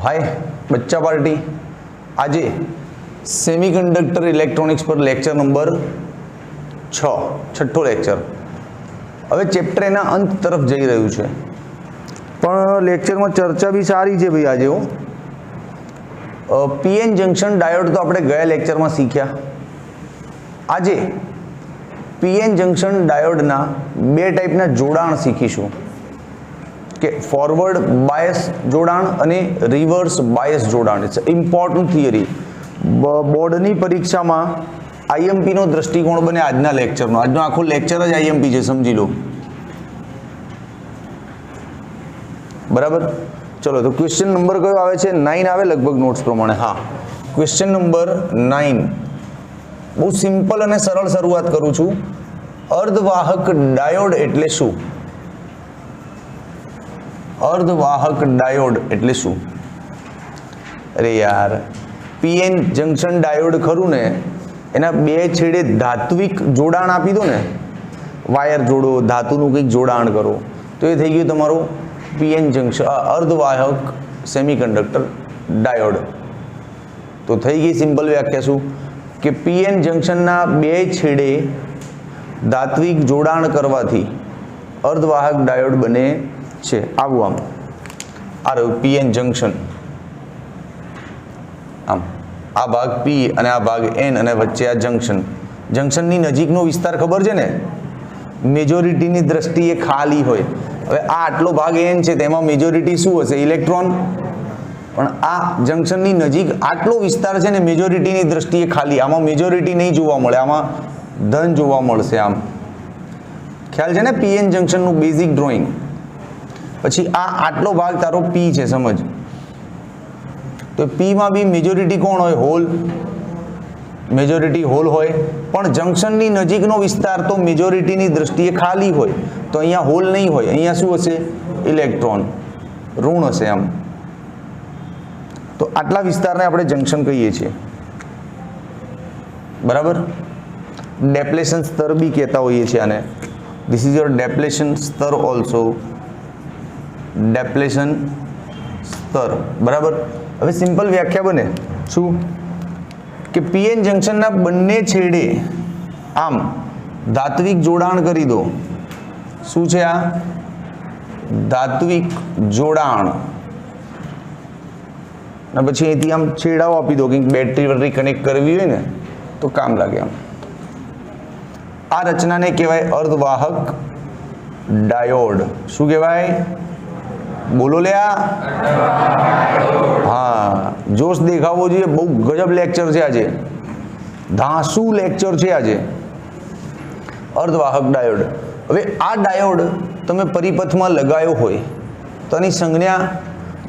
हाय बच्चा पार्टी आज semiconductor electronics पर लेक्चर नंबर 6 छठो लेक्चर। हवे चेप्टर एना अंत तरफ जई रह्यु छे पण लेक्चर में चर्चा भी सारी छे भाई। आज पीएन जंक्शन डायोड तो आपणे गया लेक्चर में शीख्या। आज पीएन जंक्शन डायोड ना बे टाइपना जोड़ाण शीखीशुं के फॉरवर्ड बायस जोड़ाण अने रिवर्स बायस जोड़ाण। It's important theory. बोर्डनी परीक्षा में आईएमपी नो दृष्टिकोण बने आजना लेक्चर नो। आजनो आखो लेक्चर ज आईएमपी छे, समझी लो। बराबर। चलो तो क्वेश्चन नंबर कयो आवे छे? 9 आवे लगभग नोट्स प्रमाणे। हाँ, क्वेश्चन नंबर 9 बहुत सिंपल अने सरल शुरुआत करूं छूं। अर्धवाहक डायोड एटले शुं? अर्धवाहक डायोड एटले शुं? अरे यार, पीएन जंक्शन डायोड खरू ने एना बे छेड़े धात्विक जोड़ाण आपी दो ने, वायर जोड़ो, धातुनुं कंईक जोड़ाण करो तो ये थई गयुं तमारो पीएन जंक्शन अर्धवाहक सेमीकंडक्टर डायोड। तो थई गई सिंपल व्याख्या शुं के पीएन जंक्शन ना बे छेड़े धात्विक जोड़ाण करवाथी अर्धवाहक डायोड बने छे। आवुं आम आ रह्युं पीएन जंक्शन। आम आ भाग पी अने आ भाग एन अने वच्चे आ जंक्शन। जंक्शन नी नजीकनो विस्तार खबर छे ने, मेजोरिटी नी दृष्टिए खाली होय। हवे आ आटलो भाग एन छे तेमां मेजोरिटी शुं हशे? इलेक्ट्रॉन। पण आ जंक्शन नी नजीक आटलो विस्तार छे ने मेजोरिटी नी दृष्टिए खाली। आमां मेजोरिटी नहीं जोवा मळे, आमां धन जोवा मळशे। आम ख्याल छे ने पीएन जंक्शन નું बेसिक ड्रॉइंग। પછી આ આટલો ભાગ તારો પી છે, સમજ। તો પી માં બી મેજોરિટી કોણ હોય? હોલ। મેજોરિટી હોલ હોય, પણ જંક્શનની નજીકનો વિસ્તાર તો મેજોરિટીની દૃષ્ટિએ ખાલી હોય, તો અહીંયા હોલ નહીં હોય, અહીંયા શું હશે? ઇલેક્ટ્રોન, ઋણ હશે। આમ તો આટલા વિસ્તારને આપણે જંક્શન કહીએ છીએ, બરાબર। ડેપ્લેશન સ્તર બી કહેતા હોઈએ છીએ આને। ધીસ ઇઝ યોર ડેપ્લેશન સ્તર ઓલ્સો, डेप्लेशन स्तर। बराबर। હવે સિમ્પલ વ્યાખ્યા બને શું કે પીએન જંક્શનના બંને છેડે આમ ધાત્વિક જોડાણ કરી દો। શું છે આ? ધાત્વિક જોડાણ। અને પછી અહીંથી આમ છેડાઓ આપી દો, કંઈક બેટરી વટરી કનેક્ટ કરવી હોય ને તો કામ લાગે। આમ આ રચનાને કહેવાય અર્ધવાહક ડાયોડ। શું કહેવાય? बोलो ले आ। हाँ, जोश देखावो જોઈએ। બહુ ગજબ લેક્ચર છે આજે, ધાસુ લેક્ચર છે આજે। અર્ધવાહક ડાયોડ। હવે આ ડાયોડ તમે પરિપથમાં લગાવ્યો હોય તો એની સંજ્ઞા,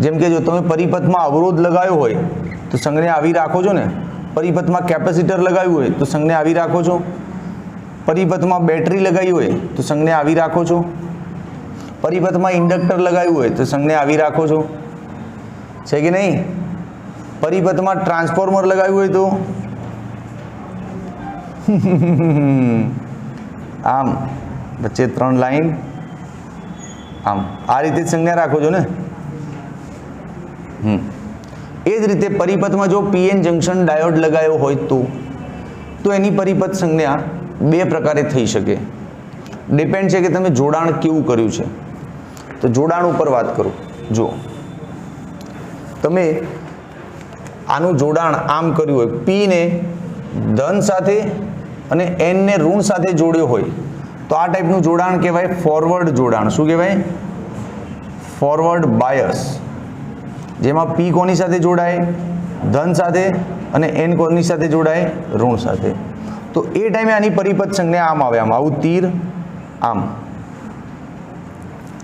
જેમ કે જો તમે પરિપથમાં અવરોધ લગાવ્યો હોય તો સંજ્ઞા આવી રાખો છો ને। પરિપથમાં કેપેસિટર લગાવ્યું હોય તો સંજ્ઞા આવી રાખો છો। પરિપથમાં બેટરી લગાવી હોય તો સંજ્ઞા આવી રાખો છો। परिपथ में इंडक्टर लगाव्યું હોય તો સંજ્ઞા આવી રાખો છો, છે કે નહીં? परिपथ में ट्रांसफॉर्मर लगाव्યું હોય તો આમ વચ્ચે 3 લાઈન આમ આ રીતે સંજ્ઞા રાખો છો ને। એ જ રીતે પરિપથમાં જો પીએન જંક્શન ડાયોડ લગાવ્યો હોય તો એની પરિપથ સંજ્ઞા બે પ્રકારે થઈ શકે। ડિપેન્ડ છે કે તમે જોડાણ કેવું કર્યું છે। તો જોડાણ ઉપર વાત કરું। જો તમે આનું જોડાણ આમ કર્યું હોય, પી ને ધન સાથે અને એન ને ઋણ સાથે જોડ્યો હોય તો આ ટાઈપનું જોડાણ કહેવાય ફોરવર્ડ જોડાણ। શું કહેવાય? Forward bias. જેમાં પી કોની સાથે જોડાય? ધન સાથે, અને એન કોની સાથે જોડાય? ઋણ સાથે। તો એ ટાઈમે આની પરિપથ સંજ્ઞા આમ આવે। આમ આવું તીર આમ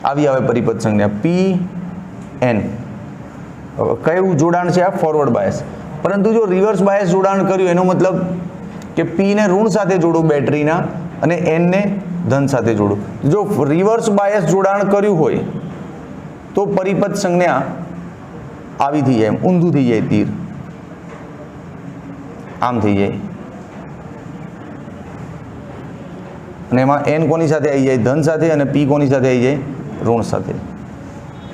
આવી આવે પરિપથ સંજ્ઞા પી એન। કયું જોડાણ છે આ? Forward bias. પરંતુ જો રિવર્સ બાયસ જોડાણ કર્યું એનો મતલબ કે પી ને ઋણ સાથે જોડો બેટરીના અને એન ને ધન સાથે જોડો। જો રિવર્સ બાયસ જોડાણ કર્યું હોય તો પરિપથ સંજ્ઞા આવી થઈ જાય, ઊંધું થઈ જાય, તીર આમ થઈ જાય, અને એમાં એન કોની સાથે આવી જાય? ધન સાથે, અને પી કોની સાથે આવી જાય? ઋણ સાથે।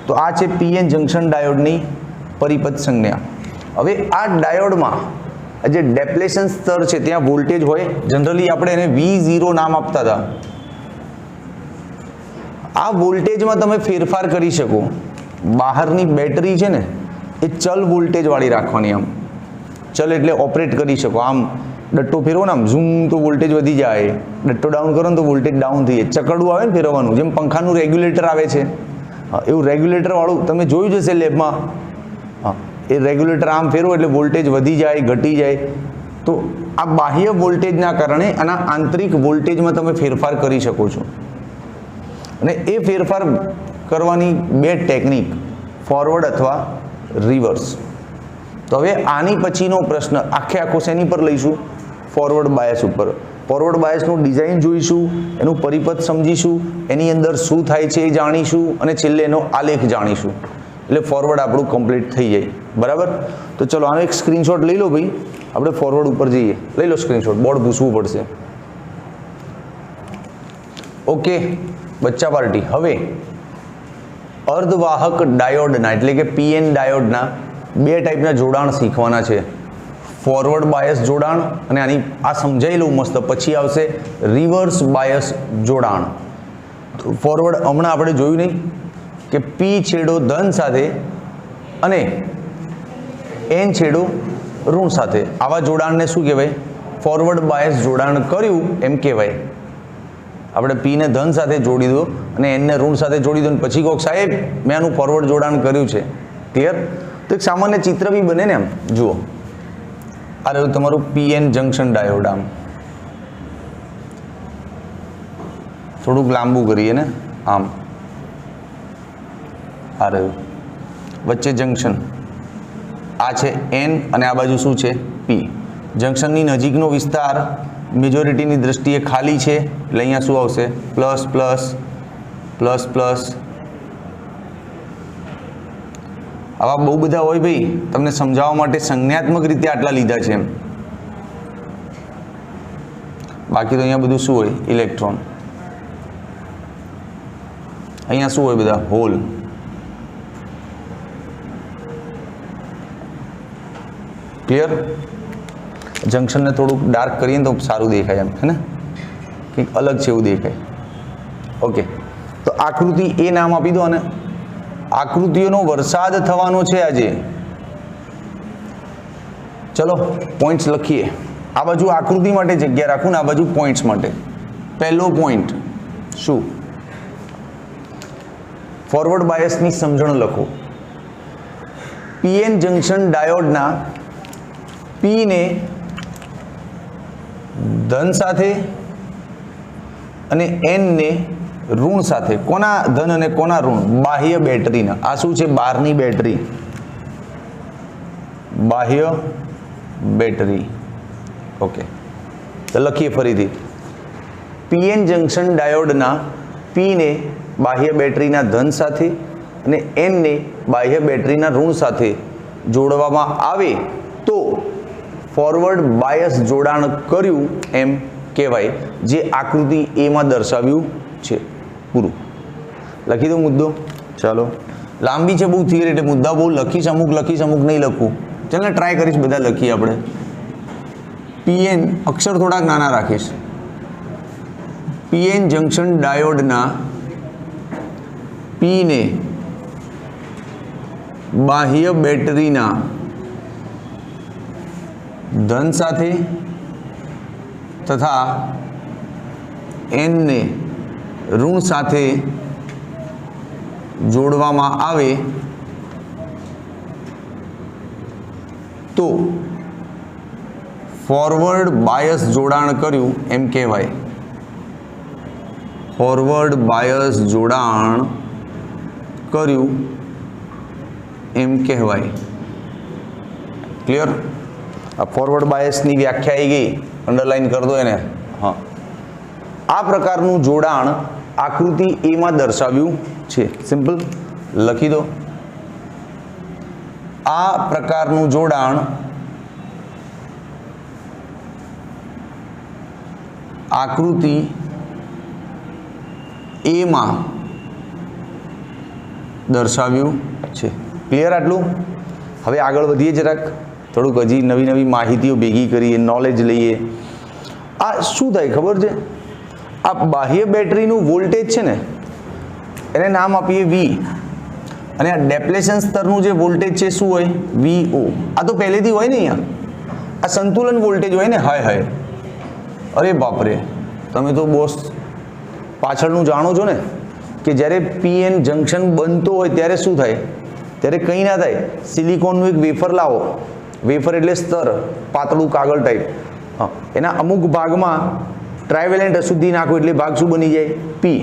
તો આ છે પીએન જંક્શન ડાયોડની પરિપથ સંજ્ઞા. હવે આ ડાયોડમાં જે ડેપ્લેશન સ્તર છે ત્યાં વોલ્ટેજ હોય, જનરલી આપણે એને V0 નામ આપતા હતા. આ વોલ્ટેજમાં તમે ફેરફાર કરી શકો. બહારની બેટરી છે ને એ ચલ વોલ્ટેજ વાળી રાખવાની. આમ ચલ એટલે ઓપરેટ કરી શકો. આમ ડટ્ટો ફેરવો ને આમ ઝૂમ તો વોલ્ટેજ વધી જાય, ડટ્ટો ડાઉન કરો ને તો વોલ્ટેજ ડાઉન થઈ જાય. ચકડવું આવે ને ફેરવવાનું, જેમ પંખાનું રેગ્યુલેટર આવે છે એવું રેગ્યુલેટર વાળું તમે જોયું જશે લેબમાં. હા, એ રેગ્યુલેટર આમ ફેરવો એટલે વોલ્ટેજ વધી જાય, ઘટી જાય. તો આ બાહ્ય વોલ્ટેજના કારણે આના આંતરિક વોલ્ટેજમાં તમે ફેરફાર કરી શકો છો. અને એ ફેરફાર કરવાની બે ટેકનિક, ફોરવર્ડ અથવા રિવર્સ. તો હવે આની પછીનો પ્રશ્ન આખે આખો શેની પર લઈશું? ફોરવર્ડ બાયસ ઉપર. ફોરવર્ડ બાયસનું ડિઝાઇન જોઈશું, એનું પરિપથ સમજીશું, એની અંદર શું થાય છે એ જાણીશું, અને છેલ્લે એનો આલેખ જાણીશું. એટલે ફોરવર્ડ આપણું કમ્પ્લીટ થઈ જાય. બરાબર? તો ચલો આનો એક સ્ક્રીનશોટ લઈ લો ભાઈ, આપણે ફોરવર્ડ ઉપર જઈએ. લઈ લો સ્ક્રીનશોટ, બોર્ડ પૂછવું પડશે. ઓકે બચ્ચા પાર્ટી. હવે અર્ધવાહક ડાયોડના એટલે કે PN ડાયોડના બે ટાઈપના જોડાણ શીખવાના છે. ફોરવર્ડ બાયસ જોડાણ, અને આની આ સમજાઈ લઉં મસ્ત, પછી આવશે રિવર્સ બાયસ જોડાણ. ફોરવર્ડ હમણાં આપણે જોયું નહીં કે P છેડો ધન સાથે અને N છેડો ઋણ સાથે, આવા જોડાણને શું કહેવાય? ફોરવર્ડ બાયસ જોડાણ કર્યું એમ કહેવાય. આપણે P ને ધન સાથે જોડી દો અને N ને ઋણ સાથે જોડી દો, પછી કહો સાહેબ મેં આનું ફોરવર્ડ જોડાણ કર્યું છે. ક્લિયર? તો એક સામાન્ય ચિત્ર બી બને ને. આમ જુઓ, આ રહ્યું તમારું PN જંકશન ડાયોડ. આમ થોડુંક લાંબુ કરીએ ને, આમ આ રહ્યું વચ્ચે જંકશન, આ છે N અને આ બાજુ શું છે? P. જંકશનની નજીકનો વિસ્તાર મેજોરિટીની દ્રષ્ટિએ ખાલી છે, એટલે અહીંયા શું આવશે? Plus plus plus plus. આવા બહુ બધા હોય ભાઈ, તમને સમજાવવા માટે સંજ્ઞાત્મક રીતે આટલા લીધા છે એમ. બાકી તો અહીંયા બધું શું હોય? ઇલેક્ટ્રોન. અહીંયા શું હોય? બધા હોલ. ક્લિયર? જંકશનને થોડુંક ડાર્ક કરીએ તો સારું દેખાય એમ, હે ને? કંઈક અલગ છે એવું દેખાય. ઓકે, તો આકૃતિ એ નામ આપી દો. અને આકૃતિઓનો વરસાદ થવાનો છે આજે. ચલો પોઈન્ટ્સ લખીએ. આ બાજુ આકૃતિ માટે જગ્યા રાખું ને આ બાજુ પોઈન્ટ્સ માટે. પહેલો પોઈન્ટ શું? ફોરવર્ડ બાયસની સમજણ લખો. PN જંકશન ડાયોડના P ને ધન સાથે અને N ને ઋણ સાથે. કોના ધન અને કોના ઋણ? બાહ્ય બેટરીના. આ શું છે? બહારની બેટરી, બાહ્ય બેટરી. ઓકે, તો લખીએ ફરીથી. PN જંકશન ડાયોડના P ને બાહ્ય બેટરીના ધન સાથે અને N ને બાહ્ય બેટરીના ઋણ સાથે જોડવામાં આવે તો ફોરવર્ડ બાયસ જોડાણ કર્યું એમ કહેવાય, જે આકૃતિ એમાં દર્શાવ્યું છે. પૂરું. લખી દો મુદ્દો. ચાલો, લાંબી છે બહુ થિયરી, એટલે મુદ્દા બહુ લખીશ, અમુક નહીં લખું. ચાલ ને ટ્રાય કરીશ બધા લખીએ આપણે. PN અક્ષર થોડાક નાના રાખીશ. PN જંકશન ડાયોડના P ને બાહ્ય બેટરીના ધન સાથે તથા N ને ઋણ સાથે જોડવામાં આવે તો ફોરવર્ડ બાયસ જોડાણ કર્યું એમ કહેવાય. ફોરવર્ડ બાયસ જોડાણ કર્યું એમ કહેવાય. ક્લિયર? આ ફોરવર્ડ બાયસની વ્યાખ્યા આવી ગઈ, અંડરલાઈન કરી દો એને. હા, આ પ્રકારનું જોડાણ આકૃતિ એમાં દર્શાવ્યું છે. સિમ્પલ લખી દો. આ પ્રકારનું જોડાણ આકૃતિ એમાં દર્શાવ્યું છે. ક્લિયર? આટલું હવે આગળ વધીએ જરાક, થોડુંક હજી નવી નવી માહિતીઓ ભેગી કરીએ, નોલેજ લઈએ. આ શું થાય ખબર છે? આ બાહ્ય બેટરીનું વોલ્ટેજ છે ને એને નામ આપીએ વી, અને આ ડેપ્લેશન સ્તરનું જે વોલ્ટેજ છે શું હોય? વીઓ. આ તો પહેલેથી હોય ને અહીંયા, આ સંતુલન વોલ્ટેજ હોય ને. હાય અરે બાપરે, તમે તો બોસ પાછળનું જાણો છો ને કે જ્યારે પીએન જંકશન બનતો હોય ત્યારે શું થાય? ત્યારે કંઈ ના થાય, સિલિકોનનું એક વેફર લાવો. વેફર એટલે સ્તર, પાતળું કાગળ ટાઈપ. હા, એના અમુક ભાગમાં ટ્રાયવેલેન્ટ અશુદ્ધિ નાખો એટલે ભાગ શું બની જાય? પી.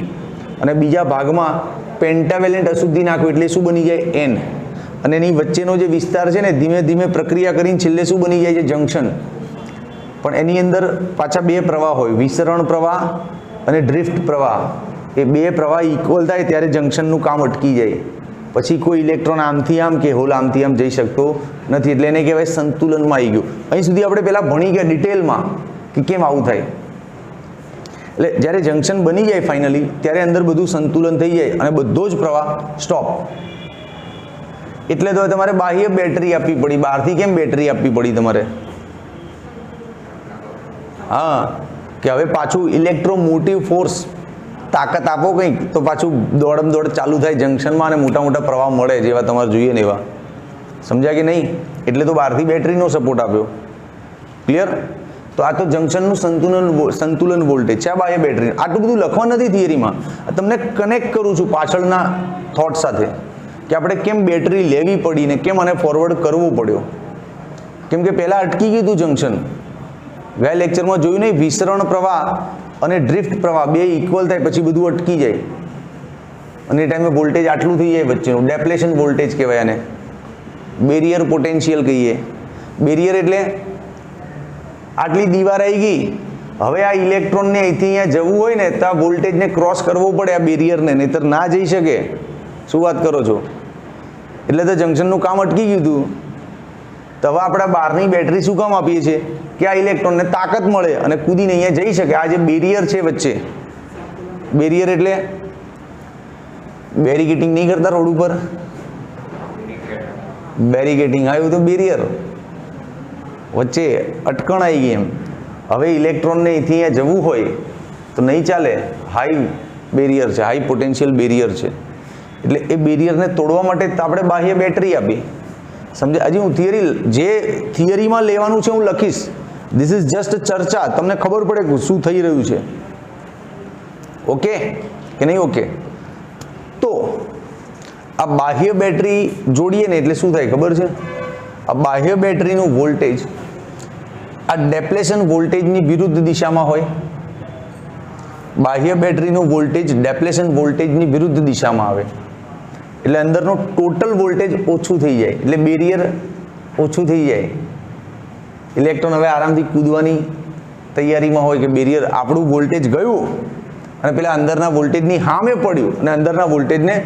અને બીજા ભાગમાં પેન્ટાવેલેન્ટ અશુદ્ધિ નાખો એટલે શું બની જાય? એન. અને એની વચ્ચેનો જે વિસ્તાર છે ને ધીમે ધીમે પ્રક્રિયા કરીને છેલ્લે શું બની જાય છે? જંકશન. પણ એની અંદર પાછા બે પ્રવાહ હોય, વિસરણ પ્રવાહ અને ડ્રિફ્ટ પ્રવાહ. એ બે પ્રવાહ ઇક્વલ થાય ત્યારે જંકશનનું કામ અટકી જાય. પછી કોઈ ઇલેક્ટ્રોન આમથી આમ કે હોલ આમથી આમ જઈ શકતો નથી. એટલે એને કહેવાય સંતુલનમાં આવી ગયું. અહીં સુધી આપણે પહેલાં ભણી ગયા ડિટેલમાં કે કેમ આવું થાય. એટલે જ્યારે જંકશન બની જાય ફાઇનલી ત્યારે અંદર બધું સંતુલન થઈ જાય અને બધો જ પ્રવાહ સ્ટોપ. એટલે તો તમારે બાહ્ય બેટરી આપવી પડી. બહારથી કેમ બેટરી આપવી પડી તમારે? હા, કે હવે પાછું ઇલેક્ટ્રોમોટિવ ફોર્સ, તાકાત આપો કંઈક તો પાછું દોડમ દોડ ચાલુ થાય જંકશનમાં અને મોટા મોટા પ્રવાહ મળે જેવા તમારે જોઈએ ને એવા. સમજ્યા કે નહીં? એટલે તો બહારથી બેટરીનો સપોર્ટ આપ્યો. ક્લિયર? તો આ તો જંકશનનું સંતુલન વોલ્ટેજ છે આ બાહ્ય બેટરી. આટલું બધું લખવા નથી થિયરીમાં, તમને કનેક્ટ કરું છું પાછળના થોટ સાથે કે આપણે કેમ બેટરી લેવી પડી ને કેમ આને ફોરવર્ડ કરવો પડ્યો. કેમ કે પહેલાં અટકી ગયું હતું જંકશન. ગયા લેક્ચરમાં જોયું નહીં, વિસરણ પ્રવાહ અને ડ્રિફ્ટ પ્રવાહ બે ઇક્વલ થાય પછી બધું અટકી જાય અને એ ટાઈમે વોલ્ટેજ આટલું થઈ જાય વચ્ચેનું. ડેપ્લેશન વોલ્ટેજ કહેવાય આને. બેરિયર પોટેન્શિયલ કહીએ. બેરિયર એટલે આટલી દીવાર આવી ગઈ, હવે આ ઇલેક્ટ્રોનને અહીંથી અહીંયા જવું હોય ને તો આ વોલ્ટેજને ક્રોસ કરવો પડે આ બેરિયરને, નહીંતર ના જઈ શકે. શું વાત કરો છો? એટલે તો જંકશનનું કામ અટકી ગયું હતું. તો હવે આપણે બહારની બેટરી શું કામ આપીએ છીએ? કે આ ઇલેક્ટ્રોનને તાકાત મળે અને કૂદીને અહીંયા જઈ શકે. આ જે બેરિયર છે વચ્ચે, બેરિયર એટલે બેરિકેટિંગ નહીં કરતા રોડ ઉપર? બેરિકેટિંગ આવ્યું તો બેરિયર, વચ્ચે અટકણ આવી ગઈ એમ. હવે ઇલેક્ટ્રોનને અહીંથી અહીંયા જવું હોય તો નહીં ચાલે. હાઈ બેરિયર છે, હાઈ પોટેન્શિયલ બેરિયર છે. એટલે એ બેરિયરને તોડવા માટે આપણે બાહ્ય બેટરી આપી. સમજે? હજી હું જે થિયરીમાં લેવાનું છે હું લખીશ. ધીસ ઇઝ જસ્ટ ચર્ચા, તમને ખબર પડે કે શું થઈ રહ્યું છે. ઓકે કે નહીં? ઓકે. તો આ બાહ્ય બેટરી જોડીએ ને એટલે શું થાય ખબર છે? આ બાહ્ય બેટરીનું વોલ્ટેજ આ ડેપ્લેશન વોલ્ટેજની વિરુદ્ધ દિશામાં હોય. બાહ્ય બેટરીનું વોલ્ટેજ ડેપ્લેશન વોલ્ટેજની વિરુદ્ધ દિશામાં આવે એટલે અંદરનો ટોટલ વોલ્ટેજ ઓછું થઈ જાય. એટલે બેરિયર ઓછું થઈ જાય. ઇલેક્ટ્રોન હવે આરામથી કૂદવાની તૈયારીમાં હોય કે બેરિયર આપણું વોલ્ટેજ ગયું અને પેલા અંદરના વોલ્ટેજની સામે પડ્યું અને અંદરના વોલ્ટેજને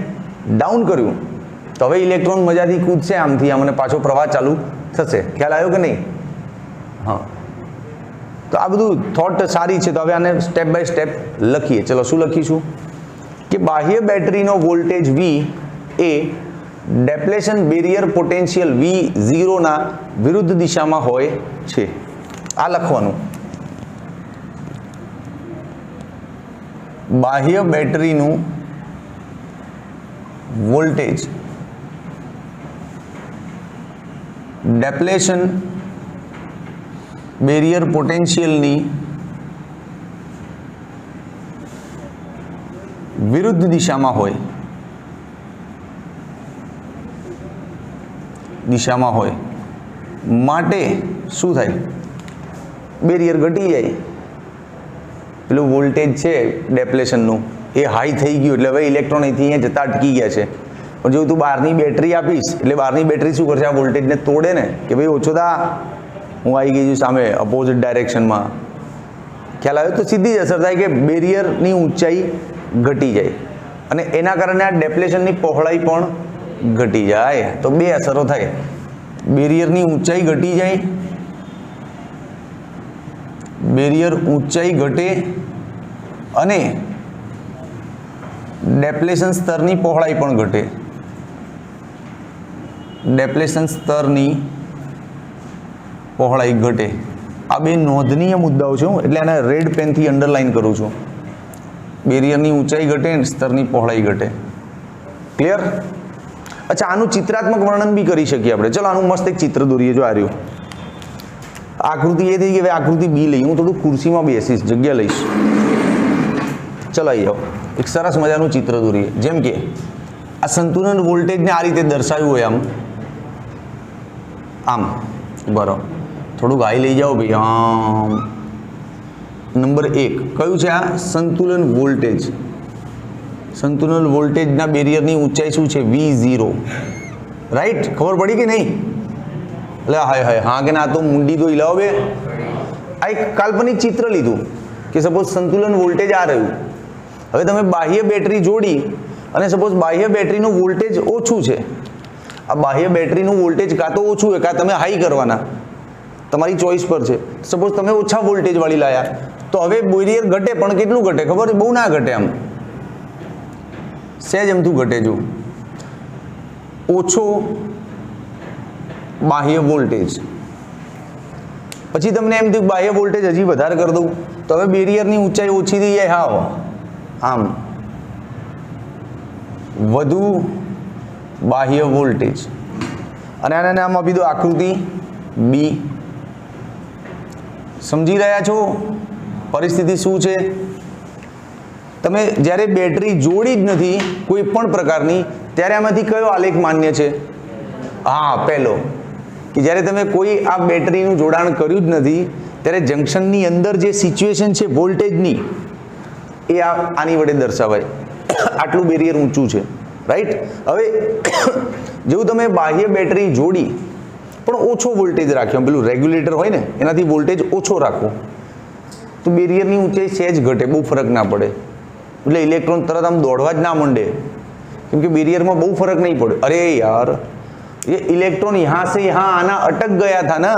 ડાઉન કર્યું. તો હવે ઇલેક્ટ્રોન મજાથી કૂદશે આમથી આમ અને પાછો પ્રવાહ ચાલુ થશે. ખ્યાલ આવ્યો કે નહીં? હા. તો આ બધું થોટ સારી છે. તો હવે આને સ્ટેપ બાય સ્ટેપ લખીએ. ચલો શું લખીશું? કે બાહ્ય બેટરીનો વોલ્ટેજ V એ ડેપ્લેશન બેરિયર પોટેન્શિયલ V0 ના વિરુદ્ધ દિશામાં હોય છે. આ લખવાનું. બાહ્ય બેટરીનું વોલ્ટેજ ડેપ્લેશન બેરિયર પોટેન્શિયલની વિરુદ્ધ દિશામાં હોય માટે શું થાય? બેરિયર ઘટી જાય. પેલું વોલ્ટેજ છે ડેપ્લેશનનું એ હાઈ થઈ ગયું એટલે હવે ઇલેક્ટ્રોન અહીંથી અહીંયા જતા અટકી ગયા છે. પણ જો તું બહારની બેટરી આપીશ એટલે બહારની બેટરી શું કરશે? આ વોલ્ટેજને તોડે ને કે ભાઈ ઓછો થા, હું આવી ગઈ છું સામે અપોઝિટ ડાયરેક્શનમાં. ખ્યાલ આવ્યો? તો સીધી જ અસર થાય કે બેરિયરની ઊંચાઈ ઘટી જાય અને એના કારણે આ ડેપ્લેશનની પહોળાઈ પણ ઘટી જાય. તો બે અસરો થાય. બેરિયરની ઊંચાઈ ઘટી જાય, બેરિયર ઊંચાઈ ઘટે અને ડેપ્લેશન સ્તરની પહોળાઈ પણ ઘટે. ડેપ્લેશન સ્તરની પહોળાઈ ઘટે. આ બે નોંધનીય મુદ્દાઓ છે, એટલે આને રેડ પેનથી અંડરલાઇન કરું છું. બેરિયરની ઊંચાઈ ઘટે અને સ્તરની પહોળાઈ ઘટે. ક્લિયર? અચ્છા, આનું ચિત્રાત્મક વર્ણન બી કરી શકીએ આપણે. ચલો આનું મસ્ત એક ચિત્ર દોરીએ. જો આ રહ્યું આકૃતિ. એ થઈ ગઈ. હવે આકૃતિ બી લઈ. હું થોડું ખુરશીમાં બેસીશ, જગ્યા લઈશ. ચલો આવી જાઓ. એક સરસ મજાનું ચિત્ર દોરીએ. જેમ કે આ સંતુલન વોલ્ટેજને આ રીતે દર્શાવ્યું હોય, આમ બરાબર. થોડુંક હાઈ લઈ જાઓ ભાઈ. આમ નંબર 1 કયું છે? આ સંતુલન વોલ્ટેજ. સંતુલન વોલ્ટેજના બેરિયરની ઊંચાઈ શું છે? V0. રાઈટ? ખબર પડી કે નહીં? એટલે હાય હા કે ના? તો મુંડી તો હિલાવો બે. આ એક કાલ્પનિક ચિત્ર લીધું કે સપોઝ સંતુલન વોલ્ટેજ આ રહ્યું. હવે તમે બાહ્ય બેટરી જોડી અને સપોઝ બાહ્ય બેટરીનું વોલ્ટેજ ઓછું છે. આ બાહ્ય બેટરીનું વોલ્ટેજ કાં તો ઓછું હોય કાં તમે હાઈ કરવાના, તમારી ચોઈસ પર છે. સપોઝ તમે ઓછા વોલ્ટેજ વાળી લાયા તો હવે બેરિયર ઘટે, પણ કેટલું ઘટે ખબર? બહુ ના ઘટે, આમ સહેજ એમથું ઘટે. જો ઓછો બાહ્ય વોલ્ટેજ, પછી તમને એમ થયું બાહ્ય વોલ્ટેજ હજી વધારે કરી દઉં તો હવે બેરિયરની ઊંચાઈ ઓછી થઈ જાય. હા, આમ વધુ બાહ્ય વોલ્ટેજ. અને આને નામ આપી દો આકૃતિ બી. સમજી રહ્યા છો પરિસ્થિતિ શું છે? તમે જ્યારે બેટરી જોડી જ નથી કોઈ પણ પ્રકારની, ત્યારે આમાંથી કયો આલેખ માન્ય છે? હા, પહેલો. કે જ્યારે તમે કોઈ આ બેટરીનું જોડાણ કર્યું જ નથી ત્યારે જંક્શનની અંદર જે સિચ્યુએશન છે વોલ્ટેજની, એ આની વડે દર્શાવાય. આટલું બેરિયર ઊંચું છે. રાઈટ? હવે જેવું તમે બાહ્ય બેટરી જોડી પણ ઓછો વોલ્ટેજ રાખ્યો, પેલું રેગ્યુલેટર હોય ને એનાથી વોલ્ટેજ ઓછો રાખો તો બેરિયરની ઊંચાઈ સહેજ ઘટે, બહુ ફરક ના પડે. એટલે ઇલેક્ટ્રોન તરત આમ દોડવા જ ના માંડે, કેમ કે બેરિયરમાં બહુ ફરક નહીં પડે. અરે યાર, ये इलेक्ट्रॉन यहाँ से यहाँ आना अटक गया था ना,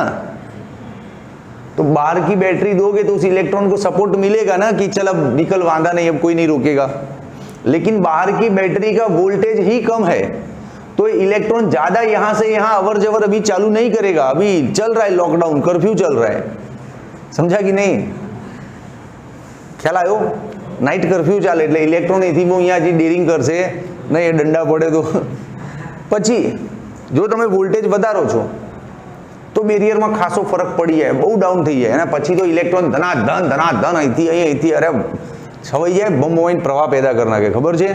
तो बाहर की बैटरी दोगे तो उस इलेक्ट्रॉन को सपोर्ट मिलेगा ना कि चल अब निकल, वांधा नहीं, अब कोई नहीं रोकेगा. लेकिन बाहर की बैटरी का वोल्टेज ही कम है तो इलेक्ट्रॉन ज्यादा यहाँ से यहाँ अवर जवर अभी चालू नहीं करेगा. अभी चल रहा है लॉकडाउन, कर्फ्यू चल रहा है. समझा कि नहीं? ખ્યાલ આવ્યો? નાઇટ કર્ફ્યુ ચાલે એટલે ઇલેક્ટ્રોન એથી બહુ અહીંયા હજી ડેરિંગ કરશે નહીં, એ દંડા પડે તો. પછી જો તમે વોલ્ટેજ વધારો છો તો બેરિયરમાં ખાસો ફરક પડી જાય, બહુ ડાઉન થઈ જાય. અને પછી તો ઇલેક્ટ્રોન ધનાધન અહીંથી અરે છવાઈ જાય, બમ હોઈને પ્રવાહ પેદા કરી નાખે. ખબર છે?